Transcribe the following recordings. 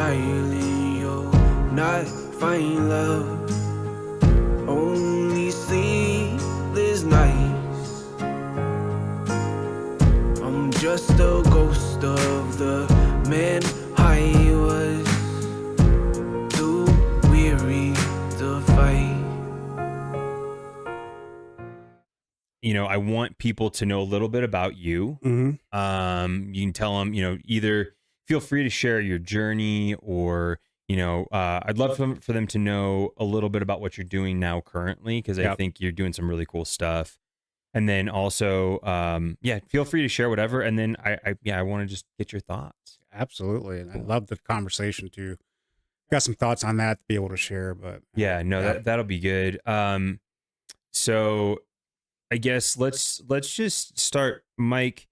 silent, you'll not find love. Only sleepless nights. I'm just a ghost of the man I was, too weary to fight. You know, I want people to know a little bit about you. Mm-hmm. You can tell them, you know, either feel free to share your journey, or, you know, I'd love for them to know a little bit about what you're doing now currently, because I Yep. think you're doing some really cool stuff. And then also, yeah, feel free to share whatever. And then I want to just get your thoughts. Absolutely. And I love the conversation too. Got some thoughts on that to be able to share, but Yeah, no, that'll be good. So I guess let's just start, Mike.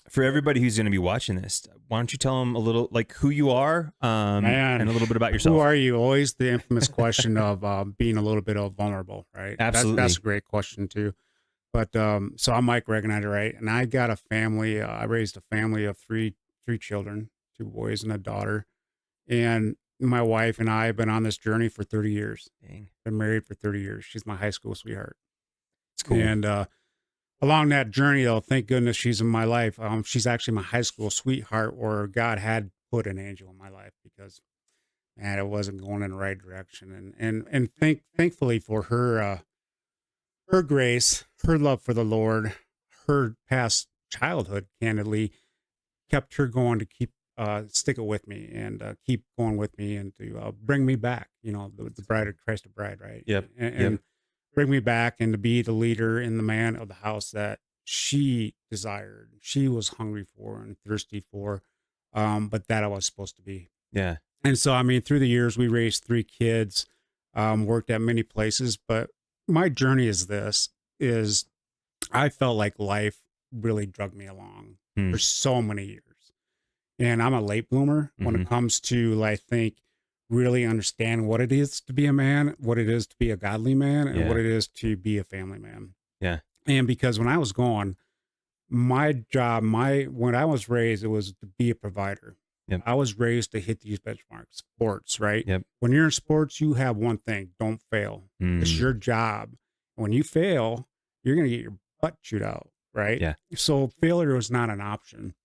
For everybody who's going to be watching this, why don't you tell them a little, like, who you are, Man, and a little bit about yourself. Who are you? Always the infamous question of being a little bit of vulnerable, right? Absolutely. That's a great question too. But so I'm Mike Regenitter, right? And I got a family. I raised a family of three children, 2 boys and a daughter. And my wife and I have been on this journey for 30 years. Dang. Been married for 30 years. She's my high school sweetheart. It's cool. And along that journey, though, thank goodness she's in my life. She's actually my high school sweetheart, or God had put an angel in my life, because man, it wasn't going in the right direction. And thankfully for her, her grace, her love for the Lord, her past childhood, candidly, kept her going to keep stick it with me, and keep going with me, and to bring me back. You know, the bride of Christ, the bride, right? Yep. And bring me back, and to be the leader and the man of the house that she desired, she was hungry for and thirsty for, but that I was supposed to be. Yeah. And so, I mean, through the years, we raised 3 kids, worked at many places, but my journey is I felt like life really drug me along for so many years. And I'm a late bloomer when it comes to, I think, really understand what it is to be a man, what it is to be a godly man, and what it is to be a family man. Yeah. And because when I was going, my job, when I was raised, it was to be a provider. Yep. I was raised to hit these benchmarks, sports, right? Yep. When you're in sports, you have one thing: don't fail. It's your job. When you fail, you're going to get your butt chewed out, right? Yeah. So failure was not an option.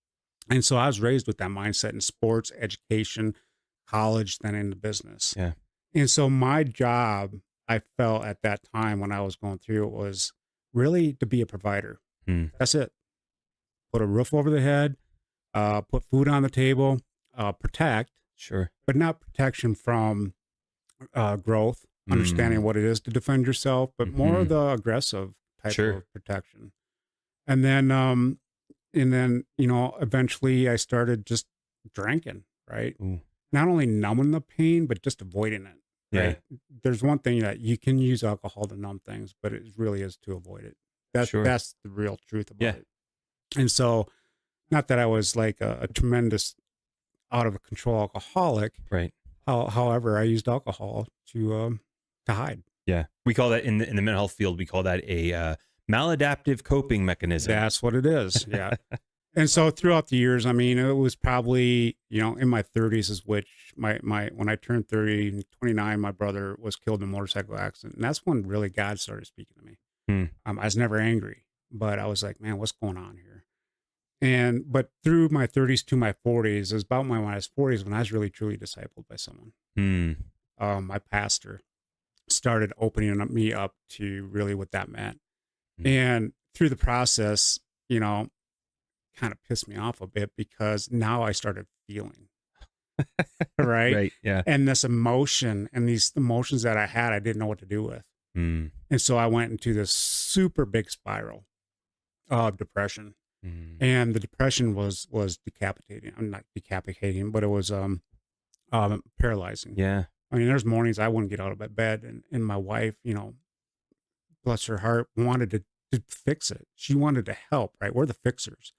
And so I was raised with that mindset in sports, education, college, then into business. Yeah. And so my job, I felt at that time when I was going through it, was really to be a provider. That's it. Put a roof over the head, put food on the table, protect. Sure. But not protection from growth, understanding what it is to defend yourself, but more of the aggressive type of protection. And then, you know, eventually I started just drinking, right? Ooh. Not only numbing the pain, but just avoiding it. Right? Yeah. There's one thing that you can use alcohol to numb things, but it really is to avoid it. That's the real truth about it. And so, not that I was like a tremendous out of control alcoholic. Right. However, I used alcohol to hide. Yeah. We call that in the mental health field, we call that a maladaptive coping mechanism. That's what it is. Yeah. And so throughout the years, I mean, it was probably, you know, in my 30s is which when I turned 30 and 29, my brother was killed in a motorcycle accident. And that's when really God started speaking to me. I was never angry, but I was like, man, what's going on here? But through my 30s to my 40s, it was about when I was 40s when I was really truly discipled by someone. My pastor started opening me up to really what that meant. And through the process, you know, kind of pissed me off a bit, because now I started feeling, right? Right. Yeah. And this emotion and these emotions that I had, I didn't know what to do with. And so I went into this super big spiral of depression. And the depression was decapitating. I'm not decapitating, but it was paralyzing. Yeah. I mean, there's mornings I wouldn't get out of bed, and my wife, you know, bless her heart, wanted to fix it. She wanted to help, right? We're the fixers.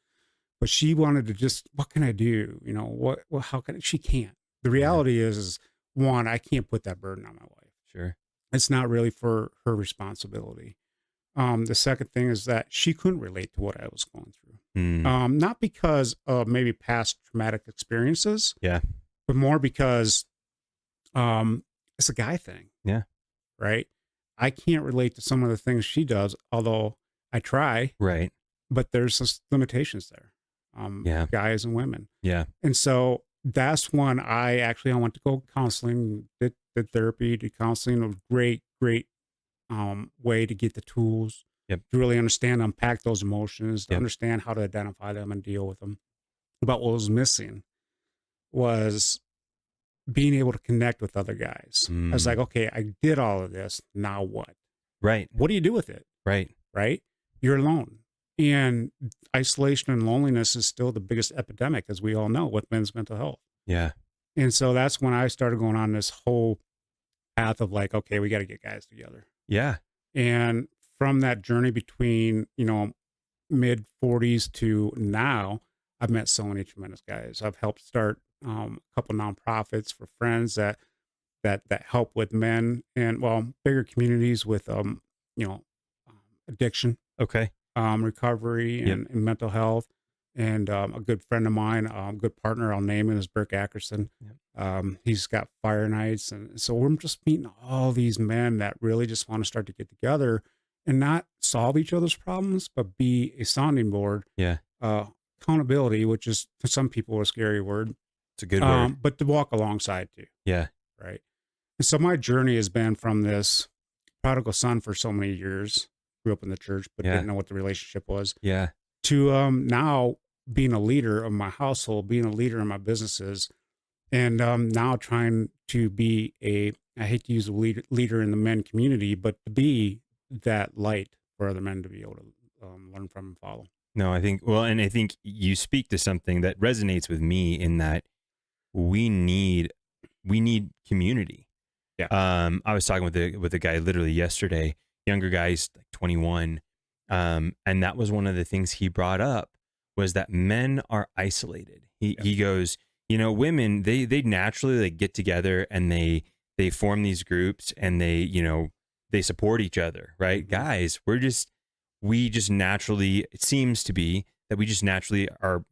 But she wanted to just, what can I do? You know, how can she can't. The reality is one, I can't put that burden on my wife. Sure. It's not really for her responsibility. The second thing is that she couldn't relate to what I was going through. Not because of maybe past traumatic experiences, Yeah. but more because it's a guy thing, Yeah. right? I can't relate to some of the things she does, although I try, Right. but there's just limitations there. Yeah. Guys and women. Yeah. And so that's when I went to go counseling, did therapy, did counseling, a great way to get the tools Yep. to really understand, unpack those emotions, to Yep. understand how to identify them and deal with them. But what was missing was being able to connect with other guys. I was like, okay, I did all of this. Now what? Right. What do you do with it? Right. Right? You're alone. And isolation and loneliness is still the biggest epidemic, as we all know, with men's mental health. Yeah. And so that's when I started going on this whole path of like, okay, we got to get guys together. Yeah. And from that journey between, mid 40s to now, I've met so many tremendous guys. I've helped start a couple nonprofits for friends that help with men and bigger communities with addiction, Okay. recovery Yep. and mental health. And a good friend of mine, good partner, I'll name him, is Burke Ackerson. Yep. He's got fire nights. And so we're just meeting all these men that really just want to start to get together and not solve each other's problems, but be a sounding board. Yeah. Accountability, which is to some people a scary word. It's a good word. But to walk alongside too. Yeah. Right. And so my journey has been from this prodigal son for so many years, grew up in the church, but Yeah. didn't know what the relationship was, Yeah. to now being a leader of my household, being a leader in my businesses, and now trying to be I hate to use a leader in the men community, but to be that light for other men to be able to learn from and follow. No, I think you speak to something that resonates with me in that we need community. Yeah. I was talking with a guy literally yesterday, younger guy, he's like 21. And that was one of the things he brought up was that men are isolated. He goes, women, they naturally like get together and they form these groups and they support each other, right? Mhm. Guys, we just naturally, it seems to be that we just naturally are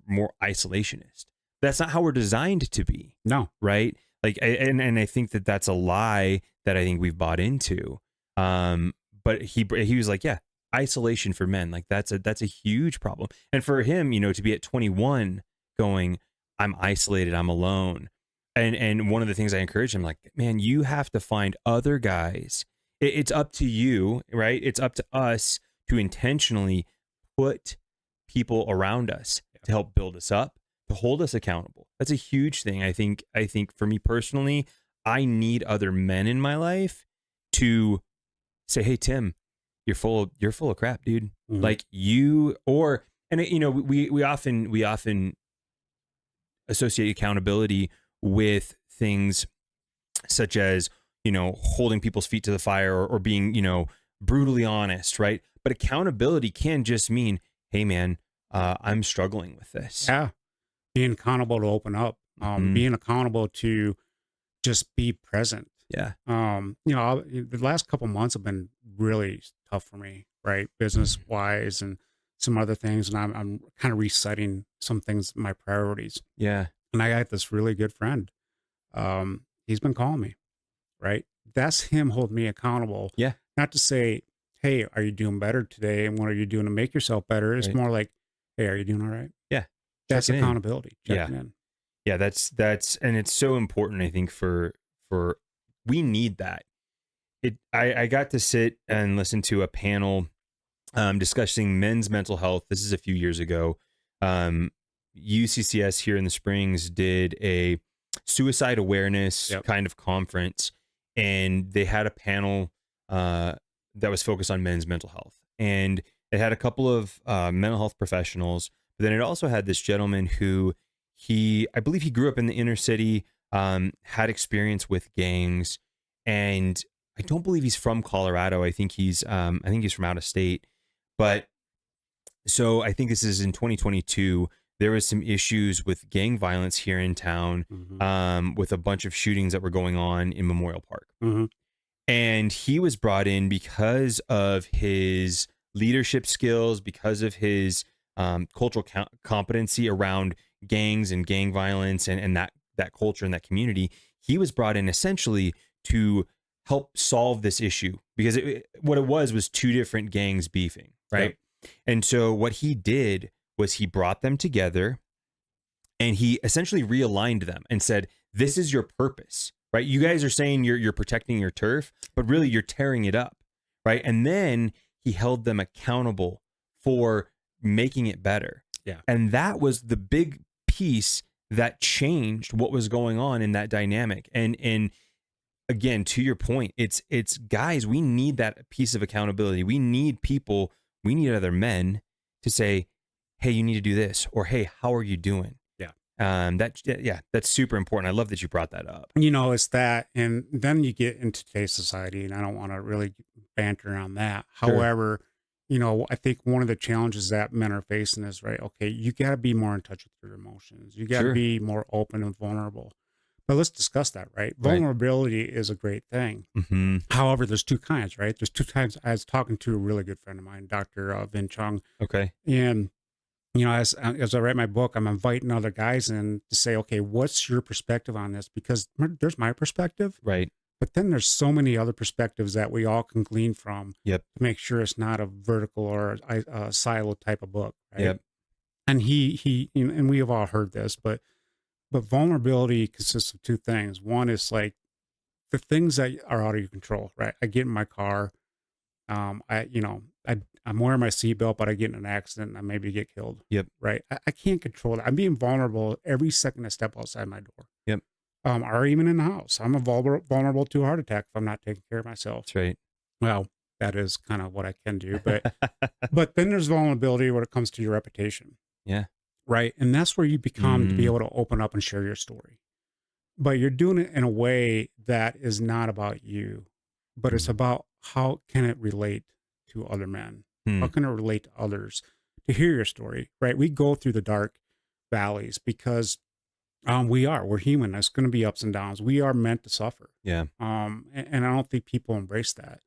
more isolationist. That's not how we're designed to be. No. Right. Like, and I think that that's a lie that I think we've bought into. But he was like, yeah, isolation for men, like that's a huge problem. And for him, to be at 21 going, I'm isolated, I'm alone. And one of the things I encourage him, like, man, you have to find other guys. It's up to you, right? It's up to us to intentionally put people around us to help build us up, to hold us accountable. That's a huge thing. I think for me personally, I need other men in my life to say, hey, Tim, you're full of crap, dude. Mhm. Like we often associate accountability with things such as, holding people's feet to the fire or being, brutally honest, right? But accountability can just mean, hey man, I'm struggling with this. Yeah. Being accountable to open up, Mhm. being accountable to just be present. Yeah. The last couple months have been really tough for me, right? Business wise and some other things. And I'm kind of resetting some things, my priorities. Yeah. And I got this really good friend. He's been calling me, right? That's him holding me accountable. Yeah. Not to say, hey, are you doing better today? And what are you doing to make yourself better? It's Right. more like, hey, are you doing all right? Yeah. That's Checking in. accountability. Checking in. Yeah, that's and it's so important, I think, for we need that. I got to sit and listen to a panel discussing men's mental health. This is a few years ago. UCCS here in the Springs did a suicide awareness kind of conference, and they had a panel that was focused on men's mental health. And it had a couple of mental health professionals, but then it also had this gentleman who I believe he grew up in the inner city, had experience with gangs, and I don't believe he's from Colorado. I think he's from out of state. But so I think this is in 2022. There was some issues with gang violence here in town, with a bunch of shootings that were going on in Memorial Park. Mm-hmm. And he was brought in because of his leadership skills, because of his cultural competency around gangs and gang violence and that culture and that community. He was brought in essentially to help solve this issue because what it was two different gangs beefing, right? Yep. And so what he did was he brought them together and he essentially realigned them and said, this is your purpose, right? You guys are saying you're protecting your turf, but really you're tearing it up, right? And then he held them accountable for making it better. Yeah. And that was the big piece that changed what was going on in that dynamic. And again, to your point, it's guys, we need that piece of accountability. We need people, we need other men to say, hey, you need to do this, or hey, how are you doing? That's super important. I love that you brought that up. It's that, and then you get into today's society, and I don't want to really banter on that. Sure. However, I think one of the challenges that men are facing is, right, okay, you got to be more in touch with your emotions. You got to be more open and vulnerable. But let's discuss that, right? Vulnerability is a great thing. Mm-hmm. However, there's two kinds, right? There's two kinds. I was talking to a really good friend of mine, Dr. Vin Chung. Okay. And as I write my book, I'm inviting other guys in to say, okay, what's your perspective on this? Because there's my perspective. Right. But then there's so many other perspectives that we all can glean from. Yep. To make sure it's not a vertical or a silo type of book. Right? Yep. And he and we have all heard this, but vulnerability consists of two things. One is like the things that are out of your control, right? I get in my car. I'm wearing my seatbelt, but I get in an accident and I maybe get killed. Yep. Right. I can't control that. I'm being vulnerable every second I step outside my door. Yep. Or even in the house. I'm vulnerable to a heart attack if I'm not taking care of myself. That's right. Well, that is kind of what I can do. But but then there's vulnerability when it comes to your reputation. Yeah. Right. And that's where you become to be able to open up and share your story. But you're doing it in a way that is not about you, but it's about how can it relate to other men? How can it relate to others to hear your story, right? We go through the dark valleys because we're human. There's going to be ups and downs. We are meant to suffer. Yeah. And I don't think people embrace that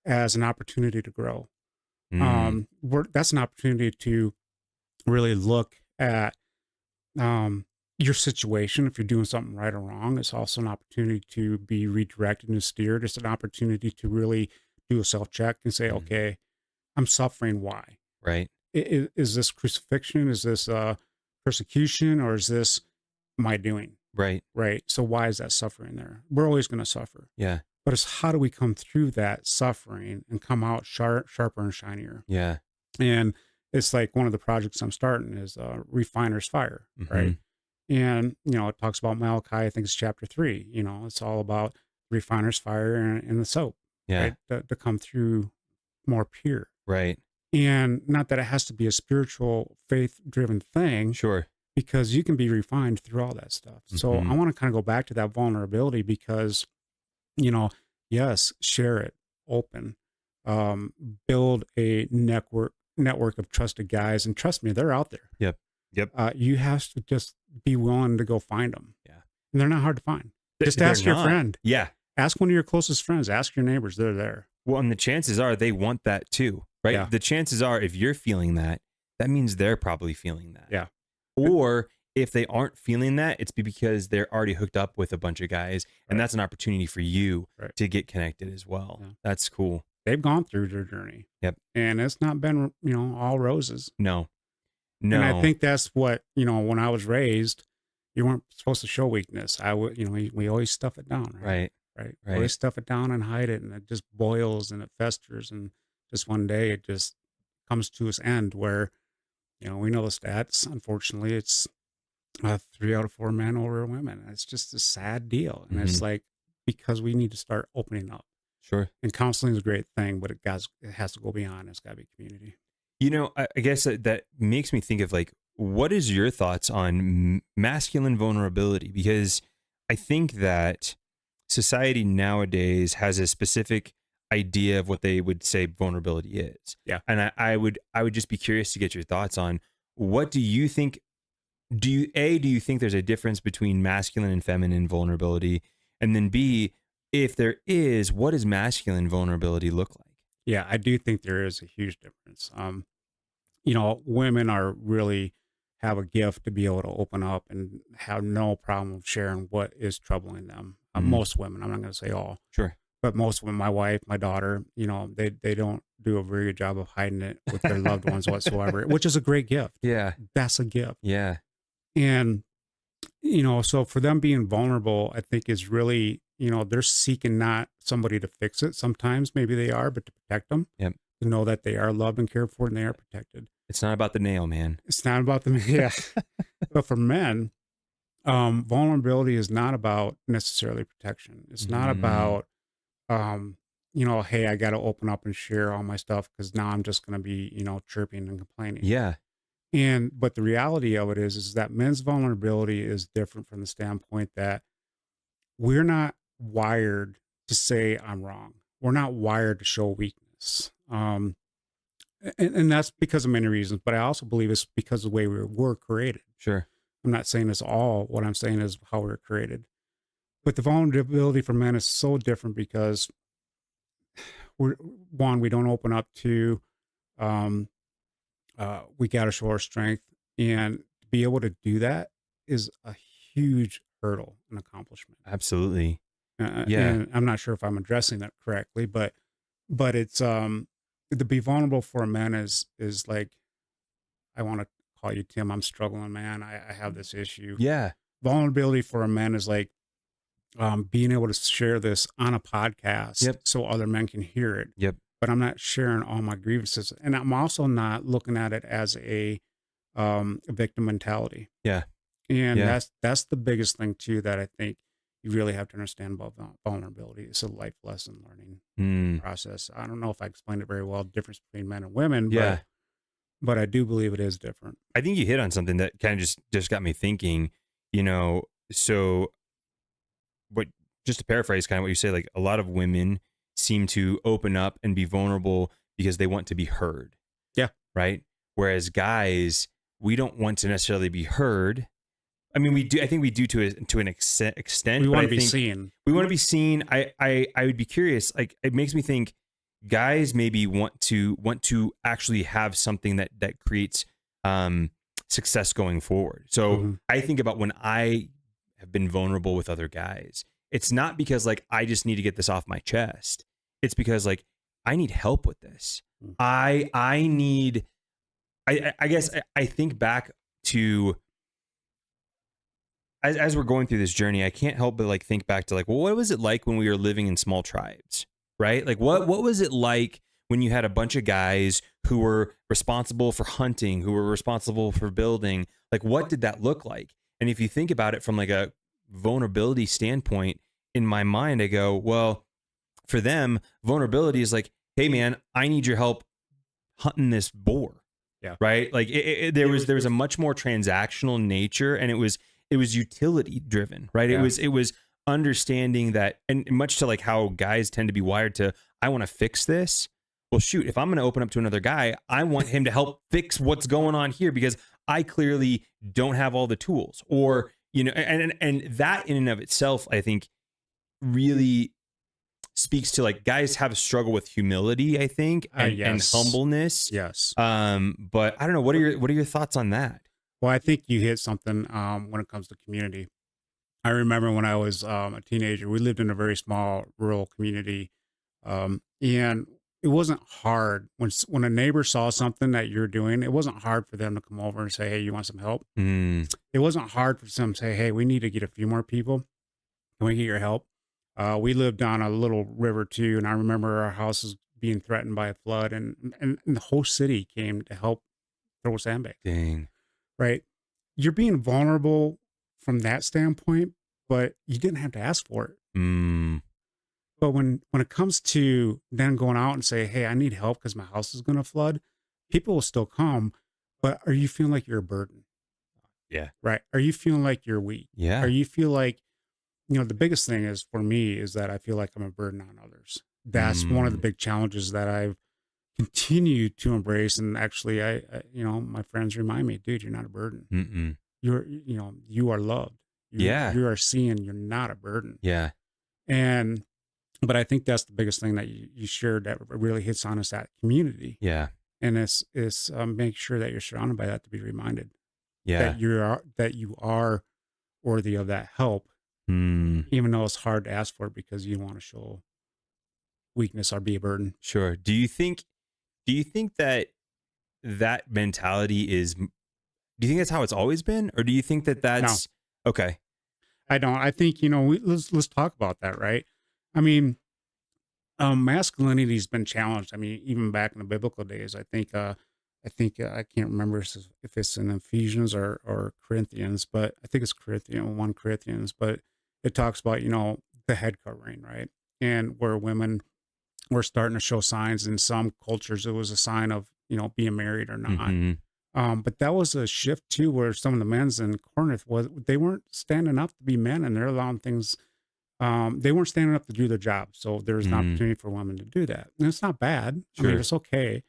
as an opportunity to grow. That's an opportunity to really look at your situation. If you're doing something right or wrong, it's also an opportunity to be redirected and steered. It's an opportunity to really do a self-check and say, okay, I'm suffering. Why? Right. Is this crucifixion? Is this persecution? Or is this my doing? Right. Right. So why is that suffering there? We're always going to suffer. Yeah. But it's how do we come through that suffering and come out sharper and shinier? Yeah. And it's like one of the projects I'm starting is Refiner's Fire. Right. And, it talks about Malachi, I think it's chapter 3. It's all about Refiner's Fire and the soap. Yeah. Right? To come through more pure. Right. And not that it has to be a spiritual, faith-driven thing. Sure. Because you can be refined through all that stuff. So I want to kind of go back to that vulnerability because, yes, share it, open, build a network of trusted guys. And trust me, they're out there. Yep. You have to just be willing to go find them. Yeah. And they're not hard to find. Just ask your friend. Yeah. Ask one of your closest friends. Ask your neighbors. They're there. Well, and the chances are they want that too, right? Yeah. The chances are if you're feeling that, that means they're probably feeling that. Yeah. Or if they aren't feeling that, it's because they're already hooked up with a bunch of guys. And that's an opportunity for you to get connected as well. Yeah. That's cool. They've gone through their journey. Yep. And it's not been, all roses. No. And I think that's what, when I was raised, you weren't supposed to show weakness. We always stuff it down. Right. Always stuff it down and hide it. And it just boils and it festers. And just one day it just comes to its end where, we know the stats. Unfortunately, it's 3 out of 4 men over women. It's just a sad deal. And it's like, because we need to start opening up. Sure. And counseling is a great thing, but it has to go beyond. It's got to be community. I guess that makes me think of like, what is your thoughts on masculine vulnerability? Because I think that society nowadays has a specific idea of what they would say vulnerability is. Yeah. And I would just be curious to get your thoughts on what do you think? Do you think there's a difference between masculine and feminine vulnerability? And then B, if there is, what does masculine vulnerability look like? Yeah, I do think there is a huge difference. women are really have a gift to be able to open up and have no problem sharing what is troubling them. Most women, I'm not going to say all, Sure. but most women, my wife, my daughter, they don't do a very good job of hiding it with their loved ones whatsoever, which is a great gift. Yeah. That's a gift. Yeah. And, so for them being vulnerable, I think is really, they're seeking not somebody to fix it. Sometimes maybe they are, but to protect them, Yep. to know that they are loved and cared for and they are protected. It's not about the nail, man. It's not about them. Yeah. But for men, vulnerability is not about necessarily protection. It's not about, hey, I got to open up and share all my stuff because now I'm just going to be, chirping and complaining. Yeah. But the reality of it is that men's vulnerability is different from the standpoint that we're not wired to say I'm wrong. We're not wired to show weakness. And that's because of many reasons, but I also believe it's because of the way we were created. Sure. I'm not saying it's all. What I'm saying is how we were created. But the vulnerability for men is so different because we don't open up to, we got to show our strength, and to be able to do that is a huge hurdle and accomplishment. Absolutely. Yeah. And I'm not sure if I'm addressing that correctly, but it's, to be vulnerable for a man is like, I want to call you Tim. I'm struggling, man. I have this issue. Yeah. Vulnerability for a man is like, being able to share this on a podcast Yep. so other men can hear it. Yep. But I'm not sharing all my grievances. And I'm also not looking at it as a victim mentality. Yeah. And Yeah. that's the biggest thing too, that I think you really have to understand about vulnerability. It's a life lesson learning process. I don't know if I explained it very well, the difference between men and women, Yeah. but I do believe it is different. I think you hit on something that kind of just got me thinking, so just to paraphrase kind of what you say, like a lot of women seem to open up and be vulnerable because they want to be heard. Yeah. Right. Whereas guys, we don't want to necessarily be heard. I mean, we do. I think we do to an extent. We but want I to be think seen. We want to be seen. I would be curious. Like, it makes me think guys maybe want to actually have something that creates success going forward. So I think about when I have been vulnerable with other guys. It's not because like I just need to get this off my chest. It's because like I need help with this. I need. I guess I think back to. As we're going through this journey, I can't help but like think back to like, well, what was it like when we were living in small tribes, right? Like what was it like when you had a bunch of guys who were responsible for hunting, who were responsible for building? Like, what did that look like? And if you think about it from like a vulnerability standpoint, in my mind, I go, well, for them, vulnerability is like, hey man, I need your help hunting this boar. Yeah. Right. Like there was a much more transactional nature, and it was utility driven, right? Yeah. It was understanding that, and much to like how guys tend to be wired to, I want to fix this. Well, shoot, if I'm going to open up to another guy, I want him to help fix what's going on here because I clearly don't have all the tools, or, and that in and of itself, I think really speaks to like guys have a struggle with humility, I think, and humbleness. Yes. But I don't know. What are your thoughts on that? Well, I think you hit something when it comes to community. I remember when I was a teenager, we lived in a very small rural community, and it wasn't hard when a neighbor saw something that you're doing. It wasn't hard for them to come over and say, "Hey, you want some help?" It wasn't hard for them to say, "Hey, we need to get a few more people. Can we get your help?" We lived on a little river too, and I remember our houses being threatened by a flood, and the whole city came to help throw sandbags. Dang. Right? You're being vulnerable from that standpoint, but you didn't have to ask for it. But when it comes to then going out and say, "Hey, I need help because my house is going to flood," people will still come, but are you feeling like you're a burden? Yeah. Right? Are you feeling like you're weak? Yeah. Are you feel like, the biggest thing is for me is that I feel like I'm a burden on others. That's one of the big challenges that I've continued to embrace. And actually, I my friends remind me, dude, you're not a burden. You are loved. You are seen. You're not a burden. Yeah. But I think that's the biggest thing that you shared that really hits on is that community. Yeah. And it's make sure that you're surrounded by that, to be reminded Yeah. that you are worthy of that help, Mm, even though it's hard to ask for it because you want to show weakness or be a burden. sure. Do you think that that mentality is, do you think that's how it's always been? Or do you think that No, that's okay? I don't. I think, let's talk about that, right? I mean, masculinity's been challenged. I mean, even back in the biblical days, I can't remember if it's in Ephesians or Corinthians, but I think it's 1 Corinthians, but it talks about, the head covering, right? And where women were starting to show signs. In some cultures, it was a sign of, being married or not. Hmm. But that was a shift too, where some of the men's in Corinth they weren't standing up to be men, and they're allowing things. They weren't standing up to do their job, so there's an Mm, opportunity for women to do that, and it's not bad. I mean, sure. it's okay.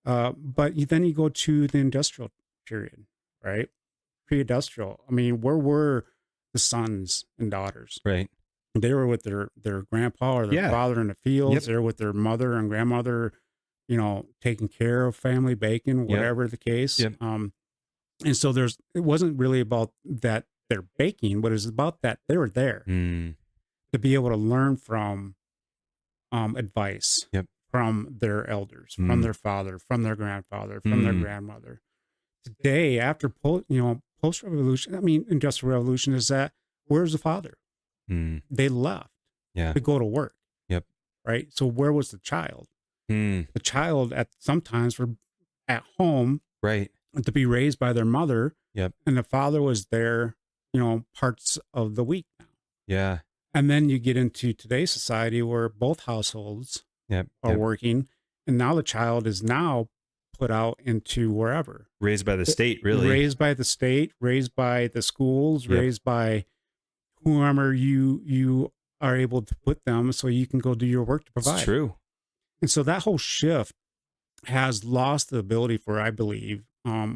But then you go to the industrial period, right? Pre-industrial. I mean, where were the sons and daughters? Right. They were with their grandpa or their Yeah. father in the Yep. fields. They're with their mother and grandmother, taking care of family, baking, Yep. whatever the case. Yep. And so it wasn't really about that they're baking, but it's about that they were there Mm, to be able to learn from advice yep. from their elders, from Mm, their father, from their grandfather, from their mm, grandmother. Today, after post revolution, I mean industrial revolution, is that where's the father? mm, They left yeah. to go to work, Yep. right? So where was the child? Mm, The child at sometimes were at home right. to be raised by their mother, Yep. and the father was there, parts of the week now. Yeah. And then you get into today's society where both households Yep. are Yep. working, and now the child is now put out into wherever, Raised by the state, really. raised by the state, raised by the schools, Yep. raised by whoever you are able to put them, so you can go do your work to It's provide. true. And so that whole shift has lost the ability I believe,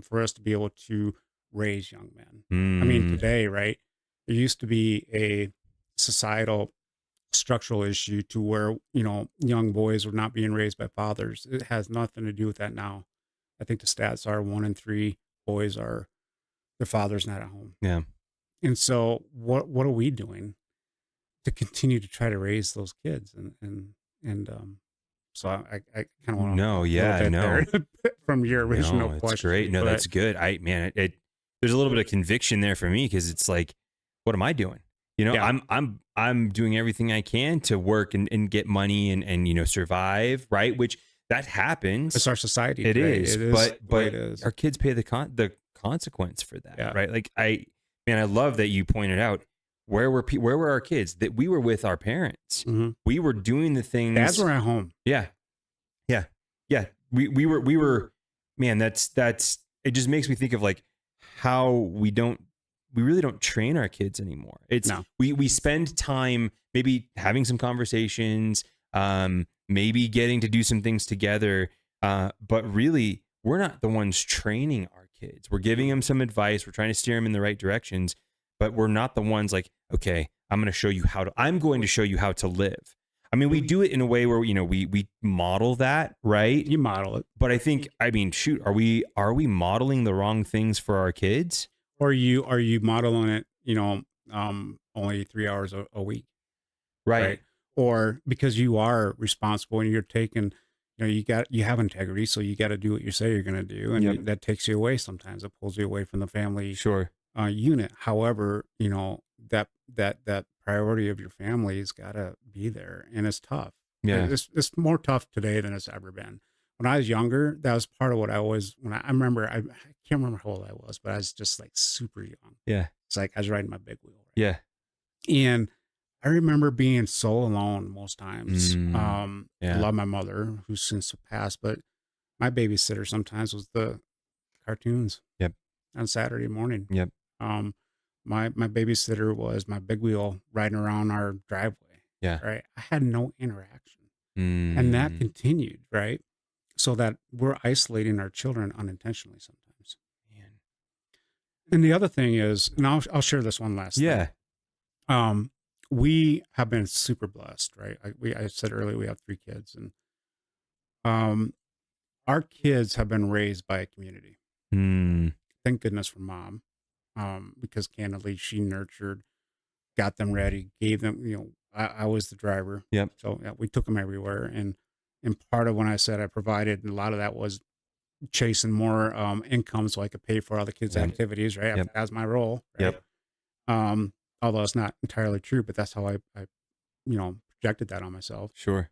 for us to be able to raise young men. I mean, Mm, today, right? There used to be a societal structural issue to where, young boys were not being raised by fathers. It has nothing to do with that now. I think the stats are 1 in 3 boys are their father's not at home. yeah. And so what are we doing to continue to try to raise those kids? And so I kind of want to No, a little yeah, bit no. there from your original No, it's question. great. No, but that's good. There's a little bit of conviction there for me because it's like, what am I doing? Yeah. I'm doing everything I can to work and get money and survive, right? Which that happens. it's our society. It today. is, It is but the way but it is. our kids pay the consequence for that, Yeah. right? Like I love that you pointed out where were our kids, that we were with our parents. Mhm. We were doing the things. Dads were at home. Yeah. Yeah. Yeah. We were, man, that's, it just makes me think of like how we really don't train our kids anymore. It's, No. we spend time maybe having some conversations, maybe getting to do some things together. But really we're not the ones training our kids. We're giving them some advice. We're trying to steer them in the right directions, but we're not the ones like, okay, I'm going to show you how to live. I mean, we do it in a way where, we model that, right? You model it, But I think, shoot, are we modeling the wrong things for our kids? or are you modeling it? Only 3 hours a week, right? Or because you are responsible and you're taking, you have integrity, so you got to do what you say you're going to do, and Yep. that takes you away. Sometimes it pulls you away from the family Sure. unit. However, that priority of your family has got to be there, and it's tough. Yeah. It's more tough today than it's ever been. When I was younger, that was part of what I always, I remember, I can't remember how old I was, but I was just like super young. Yeah. It's like I was riding my big wheel. Right? Yeah. And I remember being so alone most times. I Yeah. love my mother, who's since passed, but my babysitter sometimes was the cartoons. Yep. On Saturday morning. Yep. My babysitter was my big wheel riding around our driveway. Yeah. Right. I had no interaction. And that Mm. continued, right? So that we're isolating our children unintentionally sometimes. Man. And the other thing is, and I'll share this one last Yeah. thing. We have been super blessed, right? I said earlier we have 3 kids, and our kids have been raised by a community. Hmm. Thank goodness for mom, because candidly, she nurtured, got them ready, gave them, I was the driver. Yep. So yeah, we took them everywhere. And part of when I said I provided, a lot of that was chasing more income so I could pay for all the kids' Yep. activities, right? Yep. That's my role. Right? Yep. Although it's not entirely true, but that's how I projected that on myself. Sure.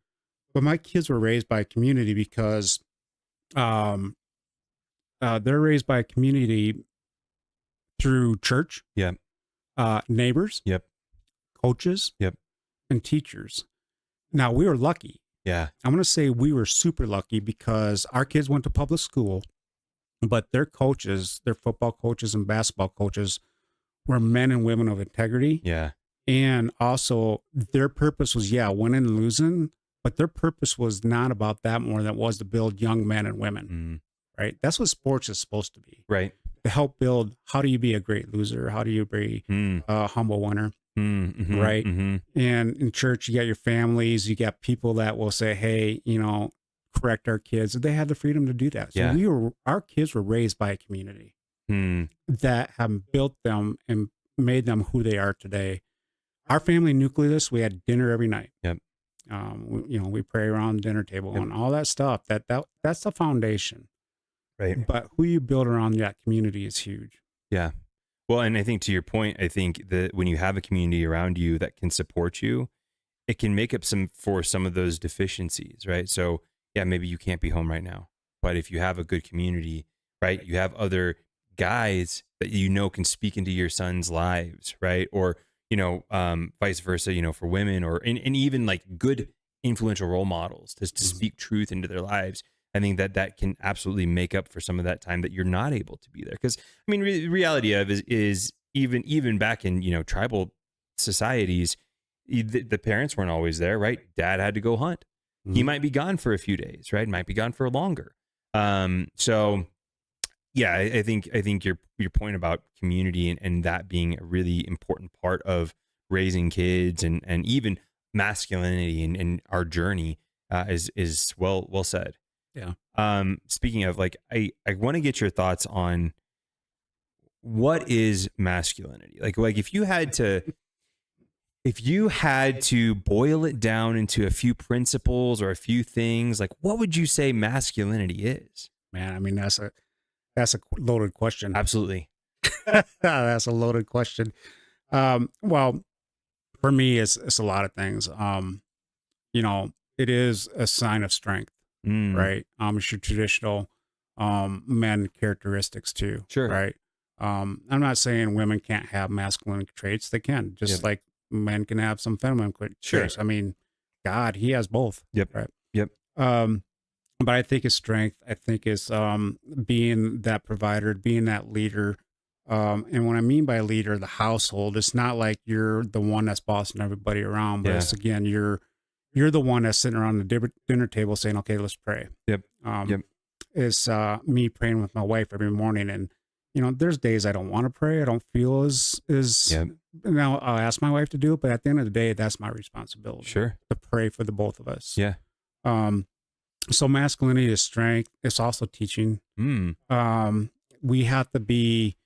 But my kids were raised by a community because they're raised by a community through church, Yep. Neighbors, Yep. coaches, Yep. and teachers. Now, we were lucky. Yeah. I'm going to say we were super lucky because our kids went to public school, but their coaches, their football coaches and basketball coaches, were men and women of integrity. Yeah. And also their purpose was, winning and losing, but their purpose was not about that more than it was to build young men and women, right? That's what sports is supposed to be. Right. To help build, how do you be a great loser? How do you be a humble winner? Mm-hmm. Right. Mm-hmm. And in church, you got your families, you got people that will say, hey, correct our kids. They had the freedom to do that. So our kids were raised by a community that have built them and made them who they are today. Our family nucleus, we had dinner every night. Yep. We pray around the dinner table and all that stuff. That's the foundation. Right. But who you build around that community is huge. Yeah. Well, and I think to your point, I think that when you have a community around you that can support you, it can make up for some of those deficiencies, right? So yeah, maybe you can't be home right now, but if you have a good community, right, you have other guys that can speak into your son's lives, right? Or vice versa, for women, or and even like good influential role models to speak truth into their lives. I think that can absolutely make up for some of that time that you're not able to be there. Because I mean, reality of is even back in tribal societies, the parents weren't always there, right? Dad had to go hunt. He might be gone for a few days, right? Might be gone for longer. So yeah, I think your point about community and that being a really important part of raising kids and even masculinity and our journey is well said. Yeah. Speaking of, like, I want to get your thoughts on what is masculinity. Like if you had to boil it down into a few principles or a few things, like what would you say masculinity is? Man, I mean, that's a loaded question. Absolutely. That's a loaded question. Well, for me, it's a lot of things. It is a sign of strength. Right. It's your traditional men characteristics too. Sure. Right. I'm not saying women can't have masculine traits. They can, just like men can have some feminine traits. Sure. I mean, God, he has both. Yep. Right. Yep. But I think his strength, I think, is being that provider, being that leader. And what I mean by leader, the household, it's not like you're the one that's bossing everybody around, but it's, again, you're the one that's sitting around the dinner table saying, okay, let's pray. Yep. It's me praying with my wife every morning. And, there's days I don't want to pray. I don't feel as now I'll ask my wife to do it, but at the end of the day, that's my responsibility. Sure. To pray for the both of us. Yeah. So masculinity is strength. It's also teaching. We have to be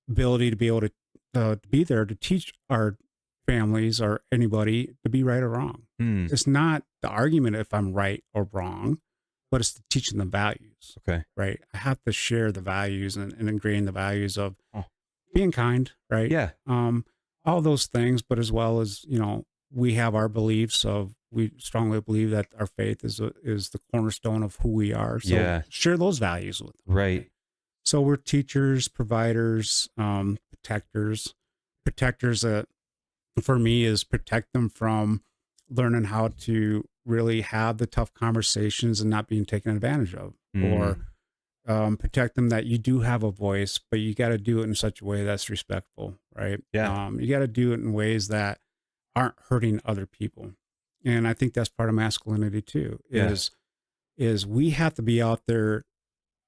ability to be able to be there to teach our families or anybody to be right or wrong. It's not the argument if I'm right or wrong, but it's teaching them values. Okay. Right. I have to share the values and ingrain the values of being kind. Right. Yeah. All those things, but as well as, we have our beliefs of, we strongly believe that our faith is the cornerstone of who we are. So share those values with them. Right. So we're teachers, providers, protectors that for me is protect them from learning how to really have the tough conversations and not being taken advantage of, or protect them that you do have a voice, but you got to do it in such a way that's respectful, right? Yeah. You got to do it in ways that aren't hurting other people. And I think that's part of masculinity too, is we have to be out there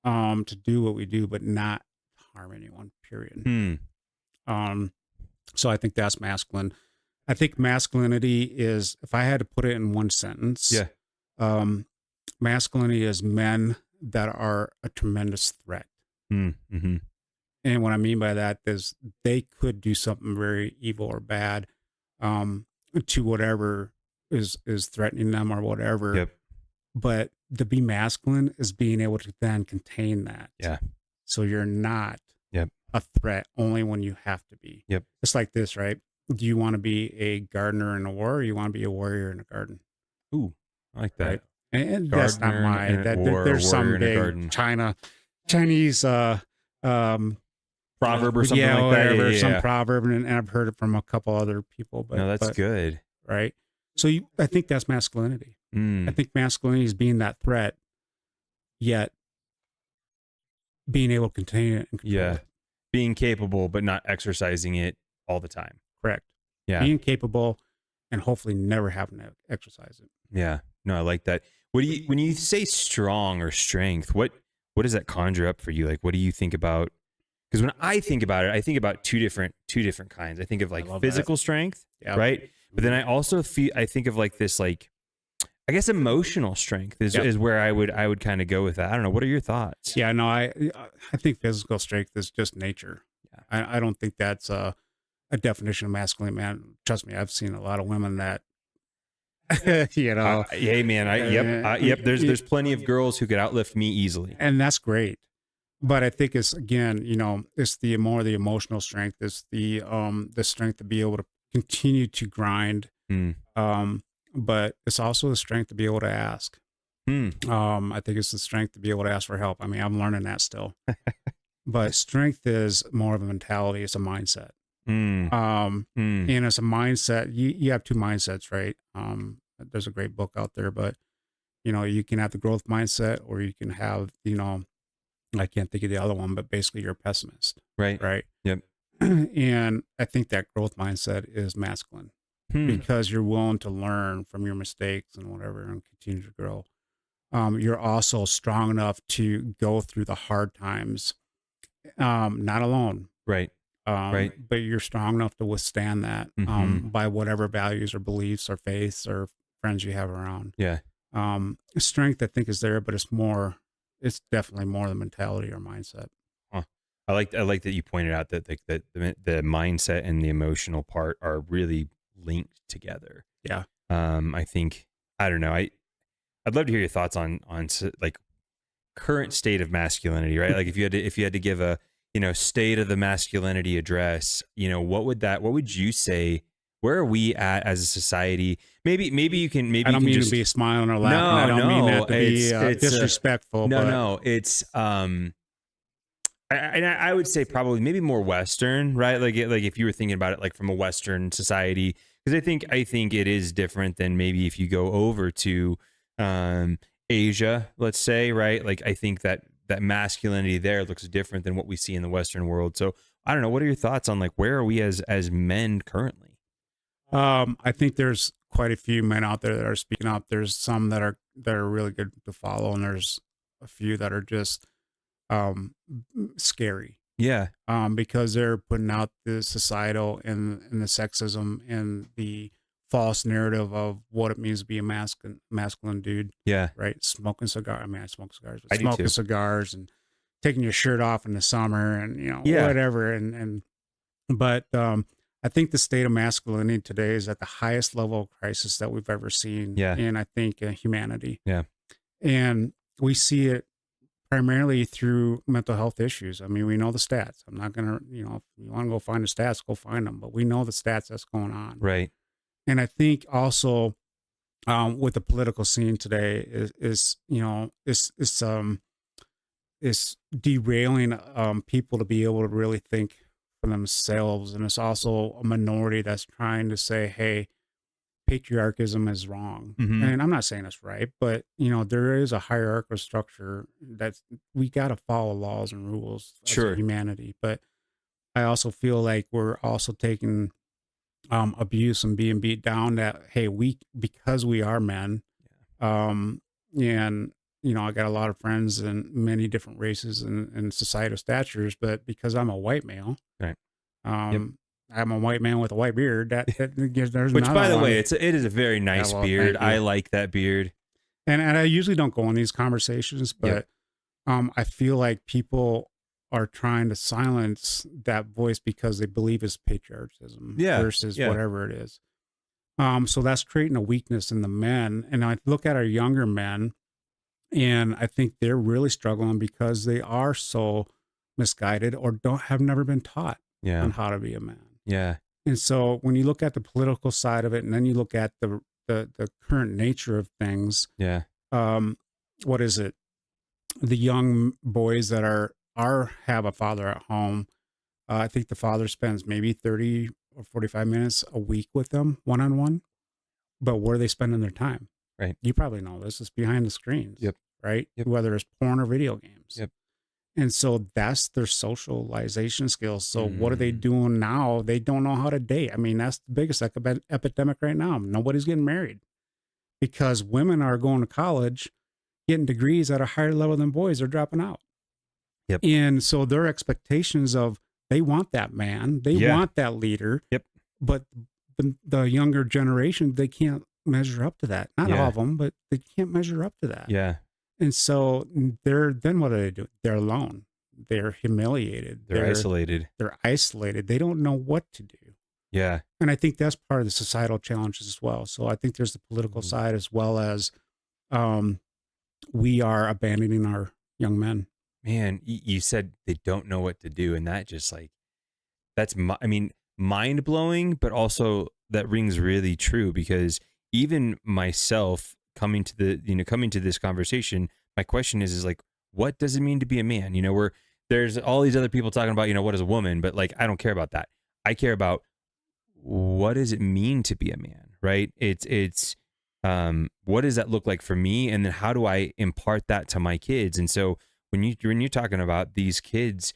to do what we do, but not harm anyone, period. So I think that's masculine. I think masculinity is, if I had to put it in one sentence, masculinity is men that are a tremendous threat. Mm-hmm. And what I mean by that is they could do something very evil or bad to whatever is threatening them or whatever. Yep. But to be masculine is being able to then contain that. Yeah. So you're not Yep. a threat only when you have to be. Yep. It's like this, right? Do you want to be a gardener in a war, or you want to be a warrior in a garden? Ooh, I like that. Right. And that's not Gardener my, in a- that, or a there's some warrior in a big garden. Chinese, Proverb or something yeah, like that. whatever, Yeah, some yeah. proverb, and I've heard it from a couple other people. But No, that's but, good. right? So I think that's masculinity. Mm. I think masculinity is being that threat, yet being able to contain it and control Yeah. it. Being capable, but not exercising it all the time. Correct. Yeah. Being capable and hopefully never having to exercise it. Yeah. No, I like that. What do you, when you say strong or strength, what does that conjure up for you? Like, what do you think about? Because when I think about it, I think about two different kinds. I think of like love physical strength, Yep. right? But then I also I think of like this, like, I guess emotional strength is, Yep. is where I would kind of go with that. I don't know. What are your thoughts? Yeah, no, I think physical strength is just nature. Yeah. I don't think that's a definition of masculine, man. Trust me, I've seen a lot of women that, you know, Hey man, yep. There's plenty of girls who could outlift me easily. and that's great. But I think it's, again, you know, it's the more the emotional strength, it's the strength to be able to continue to grind. Mm. But it's also the strength to be able to ask. I think it's the strength to be able to ask for help. I mean, I'm learning that still. But strength is more of a mentality. It's a mindset. And it's a mindset. You have two mindsets, right? There's a great book out there, but you know, you can have the growth mindset, or you can have, you know, I can't think of the other one, but basically you're a pessimist, Right. right? Yep. And I think that growth mindset is masculine because you're willing to learn from your mistakes and whatever and continue to grow. You're also strong enough to go through the hard times, not alone. Right. Right. But you're strong enough to withstand that by whatever values or beliefs or faiths or friends you have around. Yeah. Strength, I think, is there, but it's definitely more the mentality or mindset. Huh. I like that you pointed out that the mindset and the emotional part are really linked together. Yeah. I think, I don't know. I'd love to hear your thoughts on like current state of masculinity, right? Like if you had to give a, you know, state of the masculinity address, you know, what would you say? Where are we at as a society? Maybe you can, maybe I don't you can mean just to be smiling or laughing. I don't mean that to be it's disrespectful. No, it's I would say probably maybe more Western, right? Like if you were thinking about it like from a Western society, because I think it is different than maybe if you go over to Asia, let's say, right? Like I think that masculinity there looks different than what we see in the Western world. So I don't know. What are your thoughts on like where are we as men currently? I think there's quite a few men out there that are speaking up. There's some that are really good to follow, and there's a few that are just scary. Yeah. Because they're putting out the societal and the sexism and the false narrative of what it means to be a masculine dude. Yeah. Right. Smoking cigars. I mean, I smoke cigars, but I do smoking too. cigars and taking your shirt off in the summer and, you know, Yeah. whatever. But I think the state of masculinity today is at the highest level of crisis that we've ever seen. Yeah. And I think humanity. Yeah. And we see it primarily through mental health issues. I mean, we know the stats. I'm not going to, you know, if you want to go find the stats, go find them. But we know the stats that's going on. Right. And I think also with the political scene today is you know, it's derailing people to be able to really think for themselves. And it's also a minority that's trying to say, hey, patriarchism is wrong. Mhm. And I'm not saying it's right, but you know, there is a hierarchical structure that's we got to follow laws and rules as Sure. humanity. But I also feel like we're also taking abuse and being beat down that, hey, because we are men, and you know, I got a lot of friends in many different races and societal statures, but because I'm a white male, Right. I'm a white man with a white beard. There's Which, not by a the lot way, of- it is a very nice well, beard. thank you. I like that beard. and I usually don't go in these conversations, but Yep. I feel like people are trying to silence that voice because they believe it's patriarchism Yeah. versus Yeah. whatever it is. So that's creating a weakness in the men. And I look at our younger men, and I think they're really struggling because they are so misguided or have never been taught Yeah. on how to be a man. Yeah. And so when you look at the political side of it, and then you look at the current nature of things, Yeah. what is it? The young boys that have a father at home, I think the father spends maybe 30 or 45 minutes a week with them one-on-one, but where are they spending their time? Right. You probably know this. It's behind the screens. Yep. Right? Yep. Whether it's porn or video games. Yep. And so that's their socialization skills. So what are they doing now? They don't know how to date. I mean, that's the biggest epidemic right now. Nobody's getting married because women are going to college, getting degrees at a higher level than boys are dropping out. Yep. And so their expectations of they want that man, they want that leader. Yep. But the younger generation, they can't measure up to that. Not all of them, but they can't measure up to that. Yeah. And so then what do they do? They're alone. They're humiliated. They're isolated. They're isolated. They don't know what to do. Yeah. And I think that's part of the societal challenges as well. So I think there's the political side as well as we are abandoning our young men. Man, you said they don't know what to do. And that just like, that's, mind blowing, but also that rings really true because even myself coming to this conversation, my question is like, what does it mean to be a man? There's all these other people talking about, what is a woman, but like, I don't care about that. I care about what does it mean to be a man, right? It's what does that look like for me? And then how do I impart that to my kids? And so when you're talking about these kids,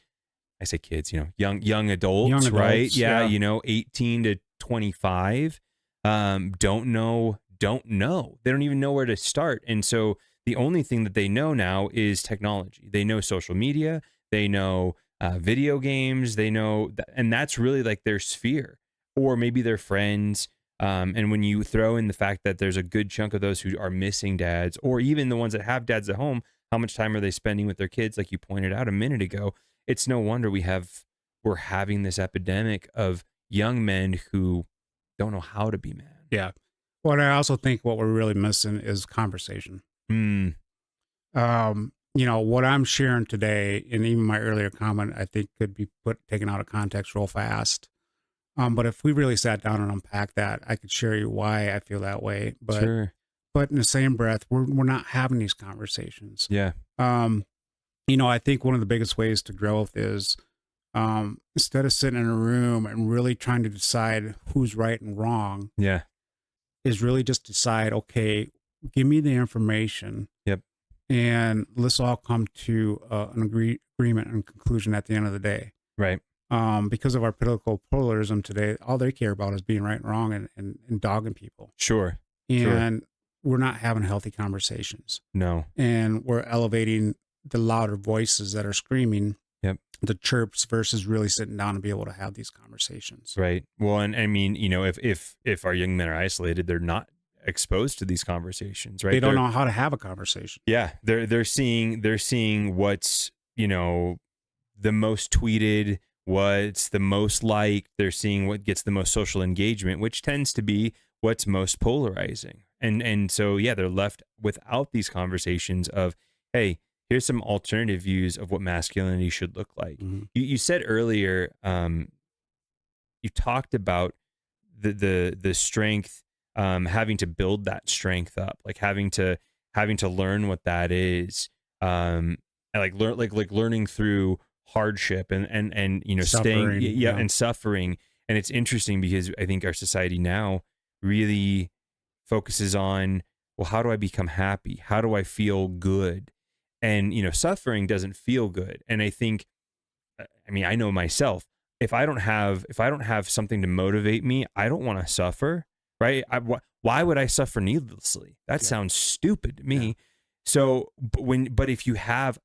I say kids, young adults, right? Yeah. 18 to 25, don't know. They don't even know where to start. And so the only thing that they know now is technology. They know social media. They know video games. They know, and that's really like their sphere, or maybe their friends. And when you throw in the fact that there's a good chunk of those who are missing dads, or even the ones that have dads at home, how much time are they spending with their kids? Like you pointed out a minute ago, it's no wonder we're having this epidemic of young men who don't know how to be men. Yeah. Well, I also think what we're really missing is conversation. What I'm sharing today, and even my earlier comment, I think could be taken out of context real fast. But if we really sat down and unpacked that, I could share you why I feel that way. But Sure. But in the same breath, we're not having these conversations. Yeah. I think one of the biggest ways to growth is instead of sitting in a room and really trying to decide who's right and wrong. Yeah. Is really just decide, okay, give me the information. Yep. And let's all come to an agreement and conclusion at the end of the day. Right. Because of our political pluralism today, all they care about is being right and wrong and dogging people. Sure. And we're not having healthy conversations. No. And we're elevating the louder voices that are screaming. Yep. The chirps versus really sitting down and be able to have these conversations. Right. Well, and I mean, if our young men are isolated, they're not exposed to these conversations, right? They don't know how to have a conversation. Yeah. They're seeing what's, the most tweeted, what's the most liked. They're seeing what gets the most social engagement, which tends to be what's most polarizing. And so, yeah, they're left without these conversations of, hey, here's some alternative views of what masculinity should look like. Mm-hmm. You said earlier, you talked about the strength, having to build that strength up, like having to learn what that is, and learning through hardship and Suffering, staying, and suffering. And it's interesting because I think our society now really focuses on, well, how do I become happy? How do I feel good? And, suffering doesn't feel good. And I think, I know myself, if I don't have something to motivate me, I don't want to suffer, right? Why would I suffer needlessly? That sounds stupid to me. Yeah. So, but if you have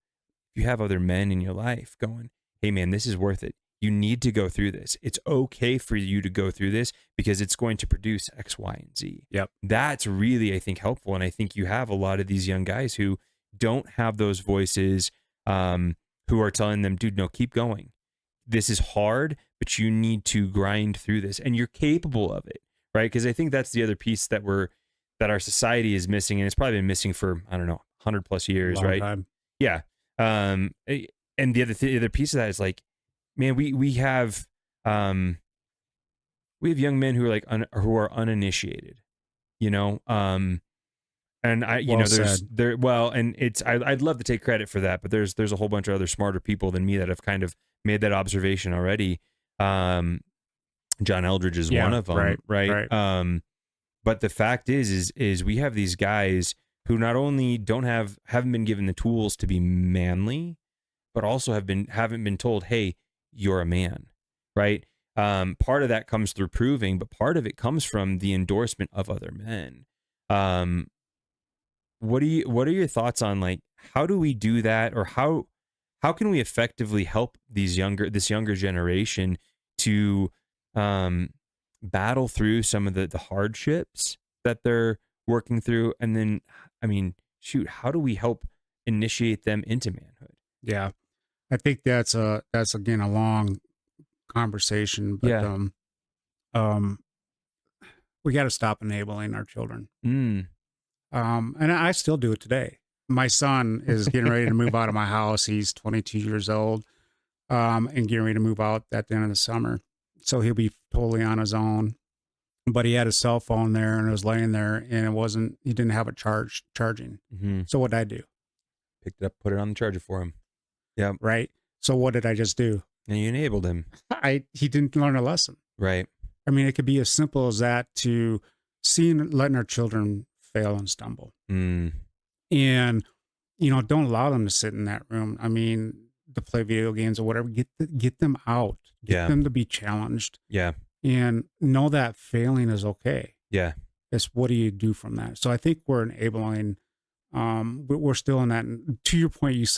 other men in your life going, hey man, this is worth it. You need to go through this. It's okay for you to go through this because it's going to produce X, Y, and Z. Yep. That's really, I think, helpful. And I think you have a lot of these young guys who don't have those voices, who are telling them, dude, no, keep going. This is hard, but you need to grind through this, and you're capable of it, right? Because I think that's the other piece that our society is missing, and it's probably been missing for, I don't know, 100+ years, Long right? time. Yeah. And the other piece of that is like, man, we have young men who are like who are uninitiated, you know. And Well said. and it's I'd love to take credit for that, but there's a whole bunch of other smarter people than me that have kind of made that observation already. John Eldridge is one of them, right? But the fact is we have these guys who not only haven't been given the tools to be manly, but also haven't been told, hey, you're a man, right? Part of that comes through proving, but part of it comes from the endorsement of other men. What are your thoughts on, like, how do we do that, or how can we effectively help this younger generation to battle through some of the hardships that they're working through, and then, I mean, shoot, how do we help initiate them into manhood? Yeah. I think that's again a long conversation, but Yeah. We got to stop enabling our children. Mm. And I still do it today. My son is getting ready to move out of my house. He's 22 years old, and getting ready to move out at the end of the summer. So he'll be totally on his own. But he had his cell phone there and it was laying there, and he didn't have it charging. Mm-hmm. So what did I do? Picked it up, put it on the charger for him. Yeah. Right. So what did I just do? And you enabled him. He didn't learn a lesson. Right. I mean, it could be as simple as that, to letting our children fail and stumble. Mm. And, don't allow them to sit in that room. I mean, to play video games or whatever, get them out, get them to be challenged. Yeah. And know that failing is okay. Yeah. It's what do you do from that? So I think we're enabling, we're still in that. To your point, you just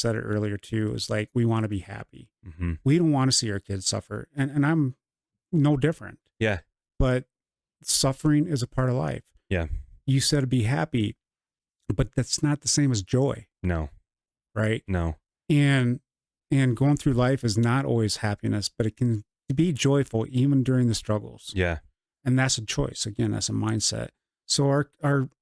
said it earlier too, is like, we want to be happy. Mm-hmm. We don't want to see our kids suffer. And I'm no different. Yeah. But suffering is a part of life. Yeah. You said to be happy, but that's not the same as joy. No. Right? No. And going through life is not always happiness, but it can be joyful even during the struggles. Yeah. And that's a choice. Again, that's a mindset. So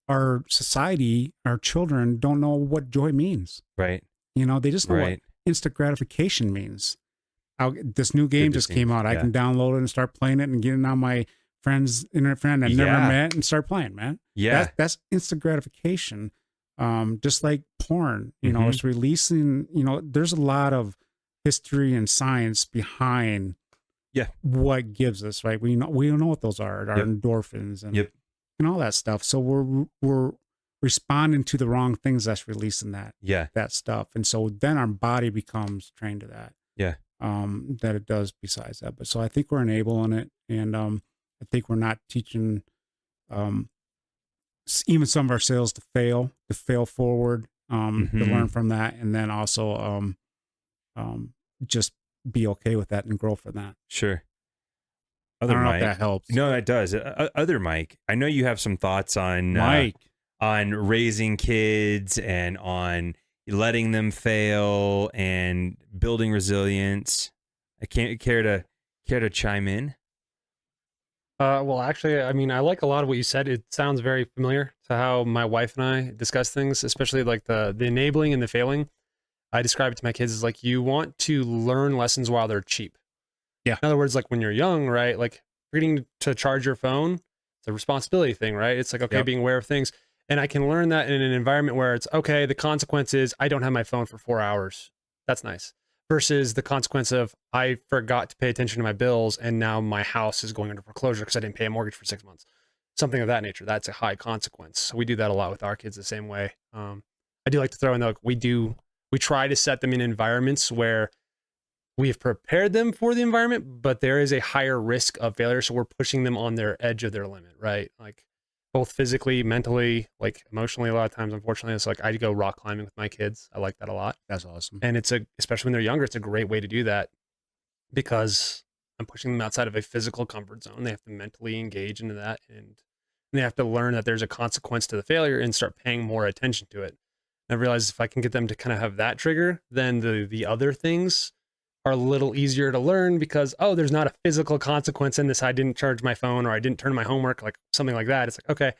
our society, our children don't know what joy means. Right. They just know what instant gratification means. This new game just came out. I can download it and start playing it and get it on my internet friend I've never met and start playing, man. Yeah. That's instant gratification. Just like porn, it's releasing, there's a lot of history and science behind what gives us, right? We don't know what those are, our endorphins and all that stuff. So we're responding to the wrong things that's releasing that stuff. And so then our body becomes trained to that. Yeah. That it does besides that. But so I think we're enabling it. And I think we're not teaching even some of our sales to fail forward, to learn from that. And then also just be okay with that and grow from that. Sure. I don't know if that helps. No, that does. Other Mike, I know you have some thoughts on on raising kids and on letting them fail and building resilience. I can't care to chime in. Well, actually, I mean, I like a lot of what you said. It sounds very familiar to how my wife and I discuss things, especially like the enabling and the failing. I describe it to my kids as like, you want to learn lessons while they're cheap. Yeah. In other words, like when you're young, right? Like forgetting to charge your phone, it's a responsibility thing, right? It's like, okay, being aware of things. And I can learn that in an environment where it's, okay, the consequence is I don't have my phone for 4 hours. That's nice. Versus the consequence of I forgot to pay attention to my bills and now my house is going under foreclosure because I didn't pay a mortgage for 6 months. Something of that nature. That's a high consequence. So we do that a lot with our kids the same way. I do like to throw in, though, we try to set them in environments where we have prepared them for the environment, but there is a higher risk of failure. So we're pushing them on their edge of their limit, right? Like both physically, mentally, like emotionally, a lot of times, unfortunately. It's like I go rock climbing with my kids. I like that a lot. That's awesome. And especially when they're younger, it's a great way to do that because I'm pushing them outside of a physical comfort zone. They have to mentally engage into that, and they have to learn that there's a consequence to the failure and start paying more attention to it. And I realized if I can get them to kind of have that trigger, then the other things are a little easier to learn because, oh, there's not a physical consequence in this. I didn't charge my phone or I didn't turn my homework, like something like that. It's like, okay,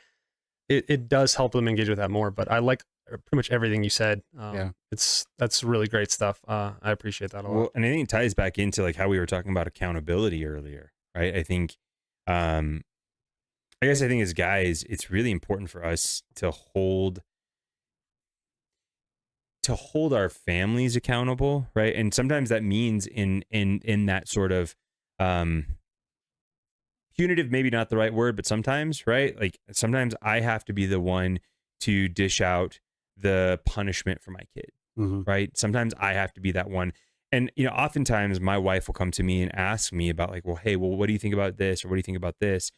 it does help them engage with that more. But I like pretty much everything you said. That's really great stuff. I appreciate that a lot. Well, and I think it ties back into like how we were talking about accountability earlier, right? I think, I think as guys, it's really important for us to hold our families accountable, right? And sometimes that means in that sort of punitive, maybe not the right word, but sometimes, right? Like sometimes I have to be the one to dish out the punishment for my kid, right? Sometimes I have to be that one. And, oftentimes my wife will come to me and ask me about like, well, hey, what do you think about this? Or what do you think about this?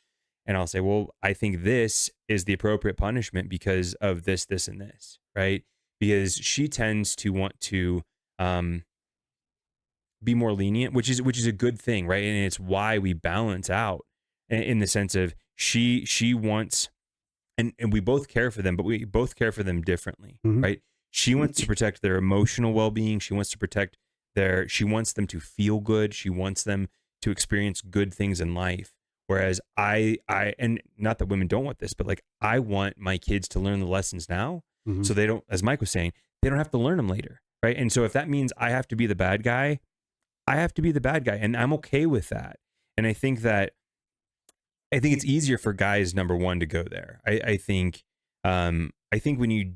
And I'll say, well, I think this is the appropriate punishment because of this, this, and this, right? Because she tends to want to be more lenient, which is a good thing, right? And it's why we balance out in the sense of she wants, and we both care for them, but we both care for them differently, right? She wants to protect their emotional well-being. She wants to protect she wants them to feel good. She wants them to experience good things in life. Whereas I, and not that women don't want this, but like I want my kids to learn the lessons now. So they don't, as Mike was saying, they don't have to learn them later, right? And so if that means I have to be the bad guy, I have to be the bad guy, and I'm okay with that. And I think it's easier for guys, number one, to go there. I think when you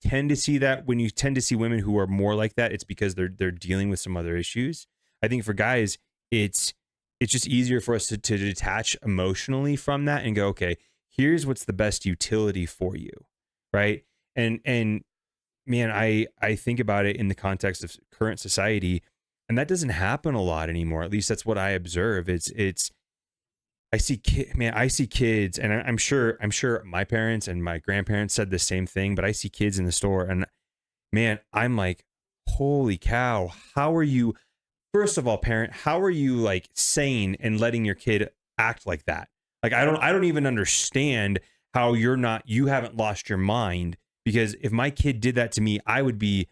tend to see that, when you tend to see women who are more like that, it's because they're dealing with some other issues. I think for guys, it's just easier for us to detach emotionally from that and go, okay, here's what's the best utility for you, right? And man, I think about it in the context of current society, and that doesn't happen a lot anymore. At least that's what I observe. I see kids, and I'm sure my parents and my grandparents said the same thing, but I see kids in the store, and man, I'm like, holy cow, how are you? First of all, parent, how are you like sane and letting your kid act like that? Like, I don't even understand how you haven't lost your mind. Because if my kid did that to me, I would be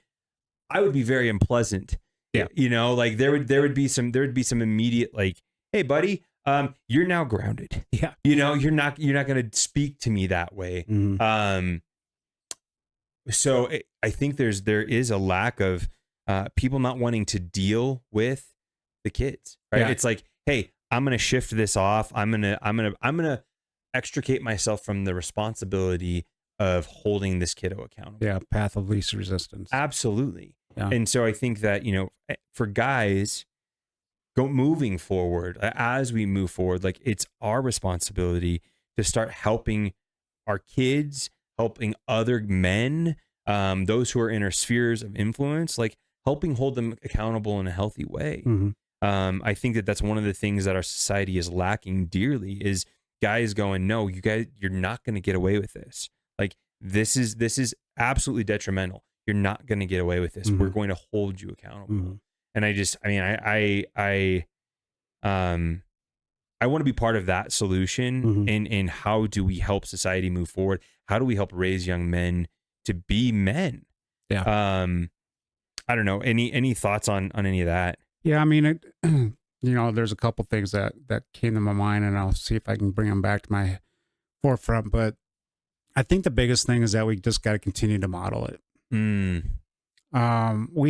very unpleasant. Yeah. Like there would be some immediate like, hey buddy, you're now grounded. Yeah. You're not going to speak to me that way. So I think there is a lack of people not wanting to deal with the kids, right? Yeah. It's like, hey, I'm going to shift this off. I'm going to extricate myself from the responsibility of holding this kiddo accountable. Yeah, path of least resistance. Absolutely. Yeah. And so I think that, for guys moving forward, as we move forward, like it's our responsibility to start helping our kids, helping other men, those who are in our spheres of influence, like helping hold them accountable in a healthy way. I think that's one of the things that our society is lacking dearly is guys going, no, you're not going to get away with this. Like this is absolutely detrimental. You're not going to get away with this. We're going to hold you accountable. And I want to be part of that solution in how do we help society move forward? How do we help raise young men to be men? Yeah. I don't know. Any thoughts on any of that? Yeah. I mean, there's a couple things that came to my mind, and I'll see if I can bring them back to my forefront. But I think the biggest thing is that we just got to continue to model it. We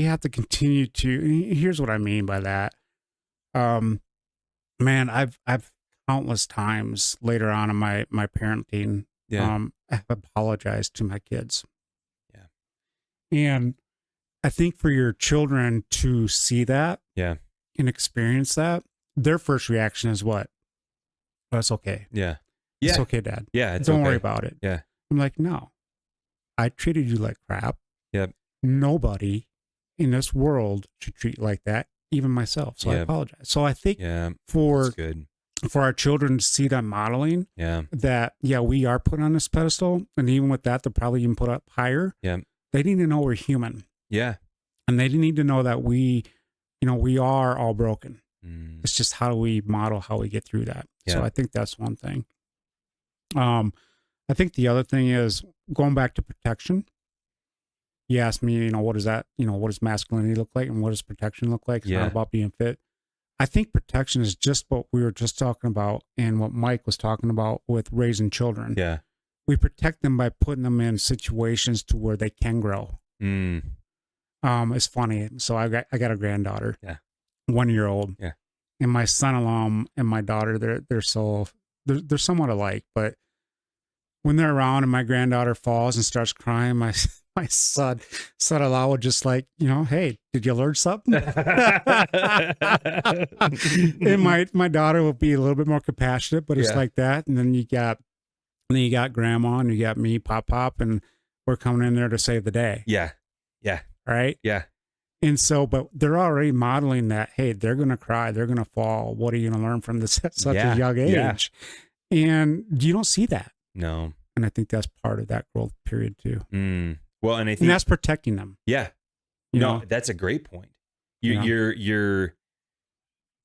have to continue to. Here's what I mean by that. Man, I've countless times later on in my parenting, I've apologized to my kids. Yeah, and I think for your children to see that, and experience that, their first reaction is what? Oh, it's okay. Yeah, it's okay, Dad. Yeah, don't worry about it. Yeah, I'm like, no, I treated you like crap. Yep. Nobody in this world should treat you like that, even myself. So I apologize. So I think for our children to see that modeling, that we are put on this pedestal, and even with that, they're probably even put up higher. Yeah, they need to know we're human. Yeah, and they need to know that we are all broken. It's just how do we model how we get through that. So I think that's one thing. I think the other thing is going back to protection. he asked me, what is that? What does masculinity look like, and what does protection look like? It's Yeah. not about being fit. I think protection is just what we were just talking about, and what Mike was talking about with raising children. Yeah. We protect them by putting them in situations to where they can grow. Mm. It's funny. So I got a granddaughter. Yeah. 1 year old. Yeah. And my son-in-law and my daughter, they're somewhat alike, but when they're around and my granddaughter falls and starts crying, my son-in-law would just like, hey, did you learn something? And my daughter will be a little bit more compassionate, but it's Yeah. like that. And then you got grandma, and you got me, Pop, and we're coming in there to save the day. Yeah. Yeah. Right. Yeah. And so, but they're already modeling that, hey, they're going to cry, they're going to fall. What are you going to learn from this at such Yeah, a young age? yeah. And you don't see that. No. And I think that's part of that growth period too. Mm. Well, and I And think that's protecting them. yeah. You No, know? that's a great point. You know?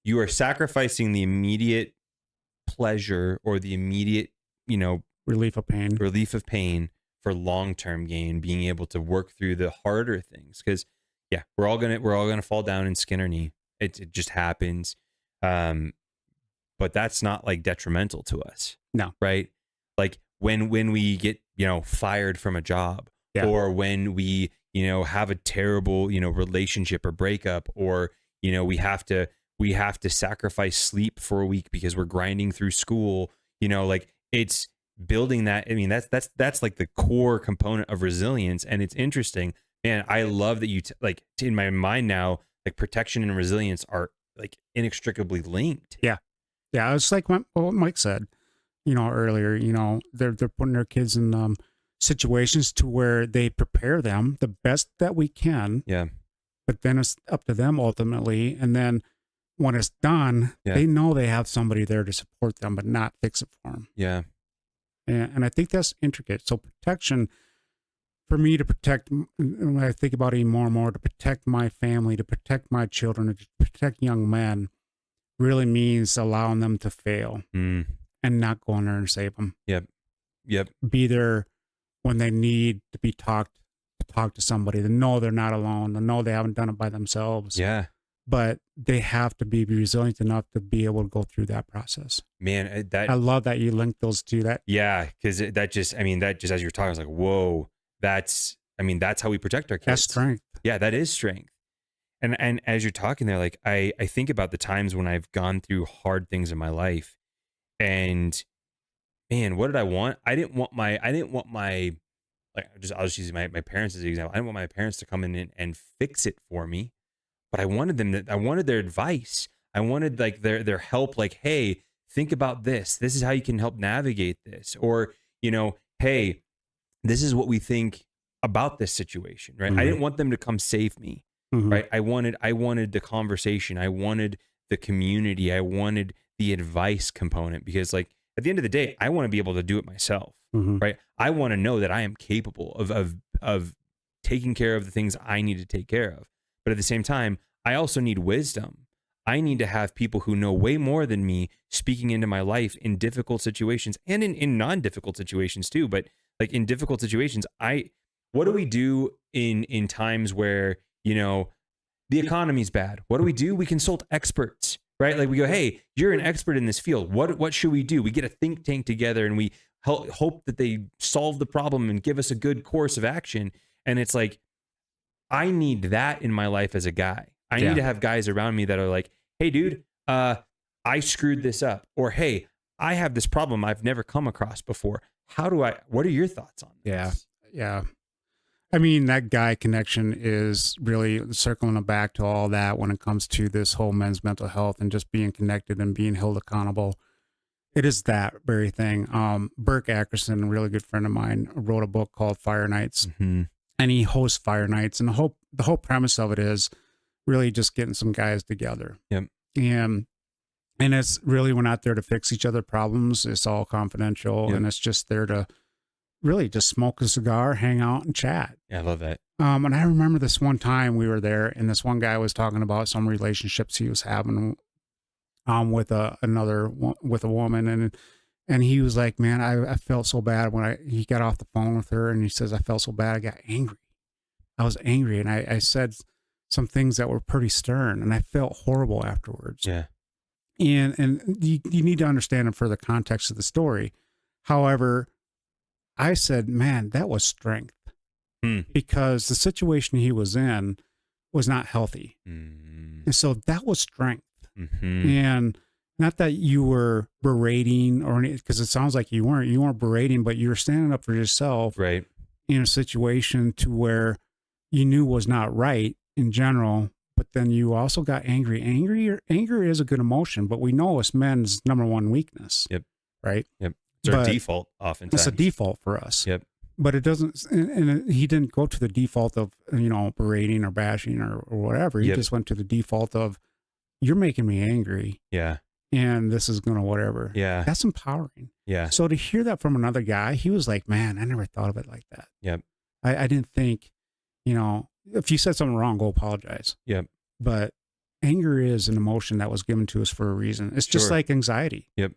You are sacrificing the immediate pleasure or the immediate, Relief of pain. relief of pain for long-term gain, being able to work through the harder things. Because yeah, we're all gonna fall down and skin our knee. It just happens. But that's not like detrimental to us. No. Right? Like when we get, fired from a job, Yeah. or when we, have a terrible, relationship or breakup, or, we have to sacrifice sleep for a week because we're grinding through school, like it's building that. I mean, that's like the core component of resilience. And it's interesting. Man, I love that you in my mind now, like protection and resilience are like inextricably linked. Yeah, it's like what Mike said, earlier. They're putting their kids in situations to where they prepare them the best that we can. Yeah. But then it's up to them ultimately. And then when it's done, Yeah. they know they have somebody there to support them, but not fix it for them. Yeah. And I think that's intricate. So protection, for me to protect, when I think about it more and more, to protect my family, to protect my children, to protect young men, really means allowing them to fail Mm. and not go in there and save them. Yep. Be there when they need to be talk to somebody, to know they're not alone, to know they haven't done it by themselves. Yeah. But they have to be resilient enough to be able to go through that process. Man, I love that you linked those two. yeah, because that just as you're talking, I was like, whoa, that's how we protect our kids. That's strength. Yeah, that is strength. And as you're talking there, like I think about the times when I've gone through hard things in my life, and man, what did I want? I didn't want my like I'll just use my parents as an example. I didn't want my parents to come in and fix it for me, but I wanted their advice. I wanted like their help, like, hey, think about this. This is how you can help navigate this. Or, hey, this is what we think about this situation, right? Mhm. I didn't want them to come save me, Mhm. right? I wanted the conversation. I wanted the community. I wanted the advice component, because like at the end of the day, I want to be able to do it myself, Mhm. right? I want to know that I am capable of taking care of the things I need to take care of. But at the same time, I also need wisdom. I need to have people who know way more than me speaking into my life in difficult situations, and in non-difficult situations too. But like in difficult situations, what do we do in times where, the economy's bad? What do? We consult experts, right? Like we go, hey, you're an expert in this field. What should we do? We get a think tank together and we hope that they solve the problem and give us a good course of action. And it's like, I need that in my life as a guy. I need to have guys around me that are like, hey, dude, I screwed this up. Or, hey, I have this problem I've never come across before. What are your thoughts on this? Yeah. I mean, that guy connection is really circling back to all that when it comes to this whole men's mental health and just being connected and being held accountable. It is that very thing. Burke Ackerson, a really good friend of mine, wrote a book called Fire Nights, Mm-hmm. and he hosts Fire Nights. And the whole premise of it is really just getting some guys together. Yep. And it's really, we're not there to fix each other problems. It's all confidential, Yep. and it's just there to really just smoke a cigar, hang out, and chat. Yeah, I love that. And I remember this one time we were there, and this one guy was talking about some relationships he was having with a woman, and he was like, man, I felt so bad when he got off the phone with her, and he says, I felt so bad, I got angry. I was angry, and I said some things that were pretty stern, and I felt horrible afterwards. Yeah. And you need to understand for the context of the story. However, I said, man, that was strength, because the situation he was in was not healthy. And so that was strength. And not that you were berating or anything, because it sounds like you weren't berating, but you were standing up for yourself, Right. in a situation to where you knew was not right in general, but then you also got angry. Anger is a good emotion, but we know it's men's number one weakness. Yep. Right. Yep. It's our But default oftentimes. it's a default for us. Yep. But it doesn't, and he didn't go to the default of, berating or bashing or whatever. He Yep. just went to the default of, you're making me angry, Yeah. and this is going to whatever. Yeah. That's empowering. Yeah. So to hear that from another guy, he was like, man, I never thought of it like that. Yep. I didn't think, if you said something wrong, go apologize. Yep. But anger is an emotion that was given to us for a reason. It's just Sure. like anxiety. Yep.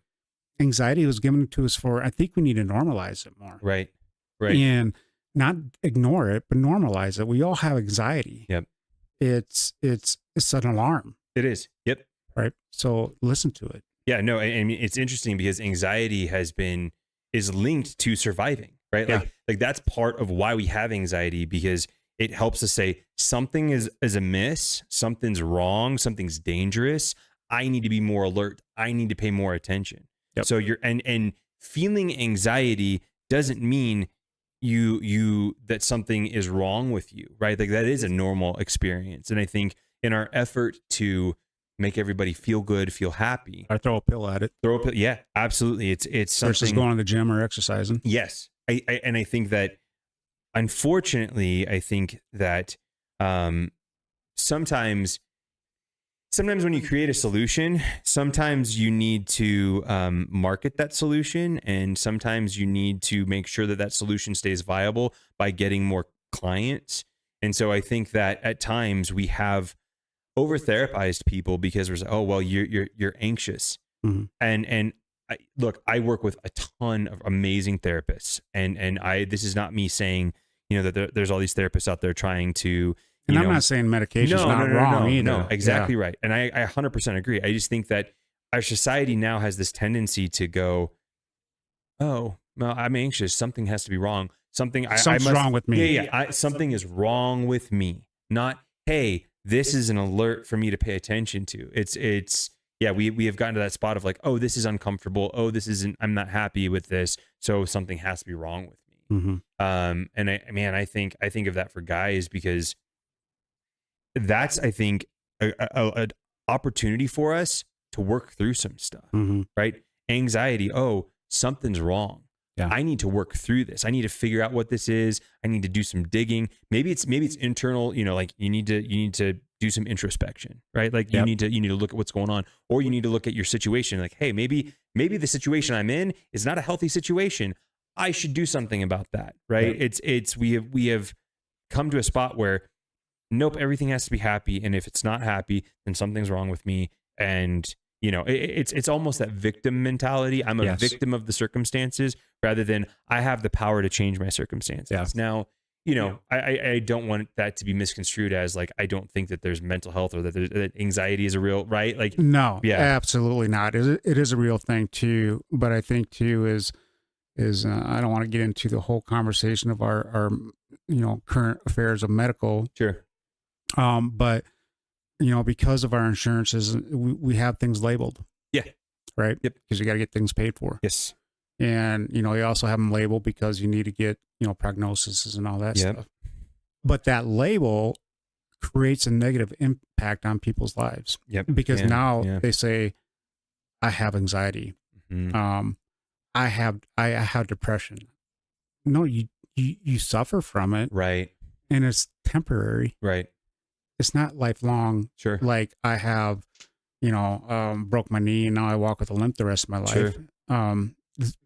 Anxiety was given to us I think we need to normalize it more. Right. Right. And not ignore it, but normalize it. We all have anxiety. Yep. It's an alarm, It is. Yep. right? So listen to it. Yeah, no, I mean, it's interesting because anxiety is linked to surviving, right? Yeah. Like that's part of why we have anxiety, because it helps us say something is amiss, something's wrong, something's dangerous. I need to be more alert. I need to pay more attention. Yep. So and feeling anxiety doesn't mean you that something is wrong with you, right? Like that is a normal experience. And I think in our effort to make everybody feel good, feel happy, I throw a pill at it throw a pill. Yeah, absolutely. It's versus something. going to the gym or exercising. Yes, I think that unfortunately, I think that sometimes when you create a solution, sometimes you need to market that solution, and sometimes you need to make sure that solution stays viable by getting more clients. And so I think that at times we have over therapized people because we're like, oh well, you're anxious. Mm-hmm. And I work with a ton of amazing therapists, and this is not me saying that there's all these therapists out there trying to. And I'm not saying medication's not wrong either. No, exactly right. And I 100% agree. I just think that our society now has this tendency to go, oh, well, I'm anxious. Something has to be wrong. Something's wrong with me. Yeah. Something is wrong with me. Not, hey, this is an alert for me to pay attention to. We have gotten to that spot of like, oh, this is uncomfortable. Oh, I'm not happy with this. So something has to be wrong with me. Mm-hmm. And I think of that for guys because that's, I think, an opportunity for us to work through some stuff, right? Anxiety. Oh, something's wrong. Yeah. I need to work through this. I need to figure out what this is. I need to do some digging. Maybe it's internal, like you need to do some introspection, right? Like you need to look at what's going on, or you need to look at your situation. Like, hey, maybe the situation I'm in is not a healthy situation. I should do something about that, right? Yep. We have come to a spot where nope, everything has to be happy. And if it's not happy, then something's wrong with me. And, it's almost that victim mentality. I'm a victim of the circumstances rather than I have the power to change my circumstances. Yeah. Now, I don't want that to be misconstrued as like, I don't think that there's mental health or that anxiety is a real, right? Like, no, absolutely not. It is a real thing too. But I think too is I don't want to get into the whole conversation of our current affairs of medical. Sure. But because of our insurances, we have things labeled. Yeah. Right. Yep. Because you got to get things paid for. Yes. And you also have them labeled because you need to get prognoses and all that stuff. But that label creates a negative impact on people's lives. Yep. Because now they say, I have anxiety. Mm-hmm. I have depression. No, you suffer from it. Right. And it's temporary. Right. It's not lifelong. Sure. Like I have, broke my knee and now I walk with a limp the rest of my life. Sure.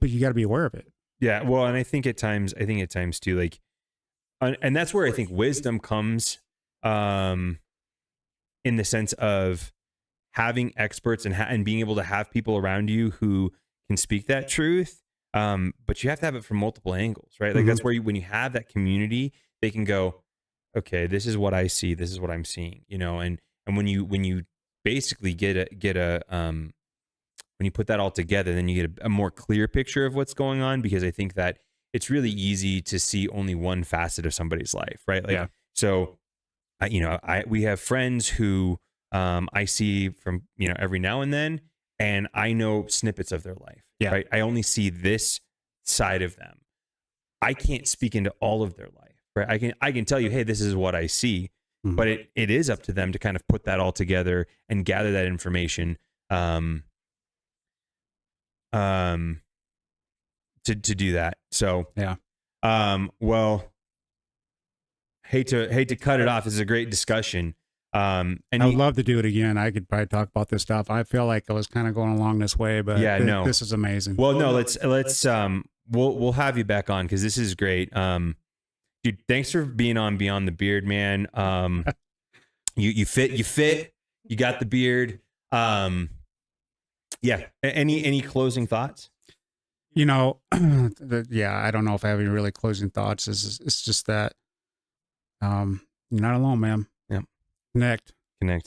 But you got to be aware of it. Yeah. Well, and I think at times too, like, and that's where I think wisdom comes, in the sense of having experts and being able to have people around you who can speak that truth. But you have to have it from multiple angles, right? Like that's where when you have that community, they can go, okay, this is what I see, this is what I'm seeing, you know, and when you basically get a when you put that all together, then you get a more clear picture of what's going on, because I think that it's really easy to see only one facet of somebody's life, right? Like, Yeah. so we have friends who I see from, you know, every now and then, and I know snippets of their life, Yeah. right? I only see this side of them. I can't speak into all of their life, right? I can tell you, hey, this is what I see, Mhm. but it is up to them to kind of put that all together and gather that information to do that. So Yeah. well, hate to cut it off. This is a great discussion. And I would love to do it again. I could probably talk about this stuff. I feel like I was kind of going along this way, but Yeah, no. this is amazing. well, no, let's we'll have you back on, because this is great. Dude, thanks for being on Beyond the Beard, man. You fit, you got the beard. Yeah. Any closing thoughts? You know, yeah, I don't know if I have any really closing thoughts. It's just that you're not alone, man. Yep. Connect,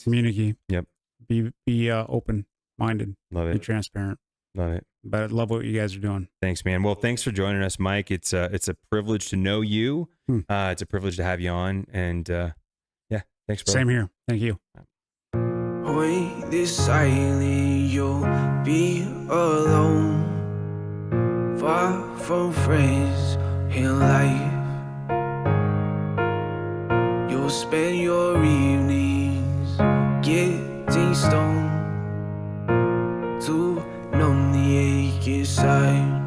communicate. Yep. Be open minded. Love Be it. transparent. Love it. But I love what you guys are doing. Thanks, man. Well, thanks for joining us, Mike. It's a privilege to know you. It's a privilege to have you on, and yeah, thanks, brother. Same here. Thank you. When this silent, you'll be alone, far from friends in life. You'll spend your evenings getting stoned to numb the ache inside.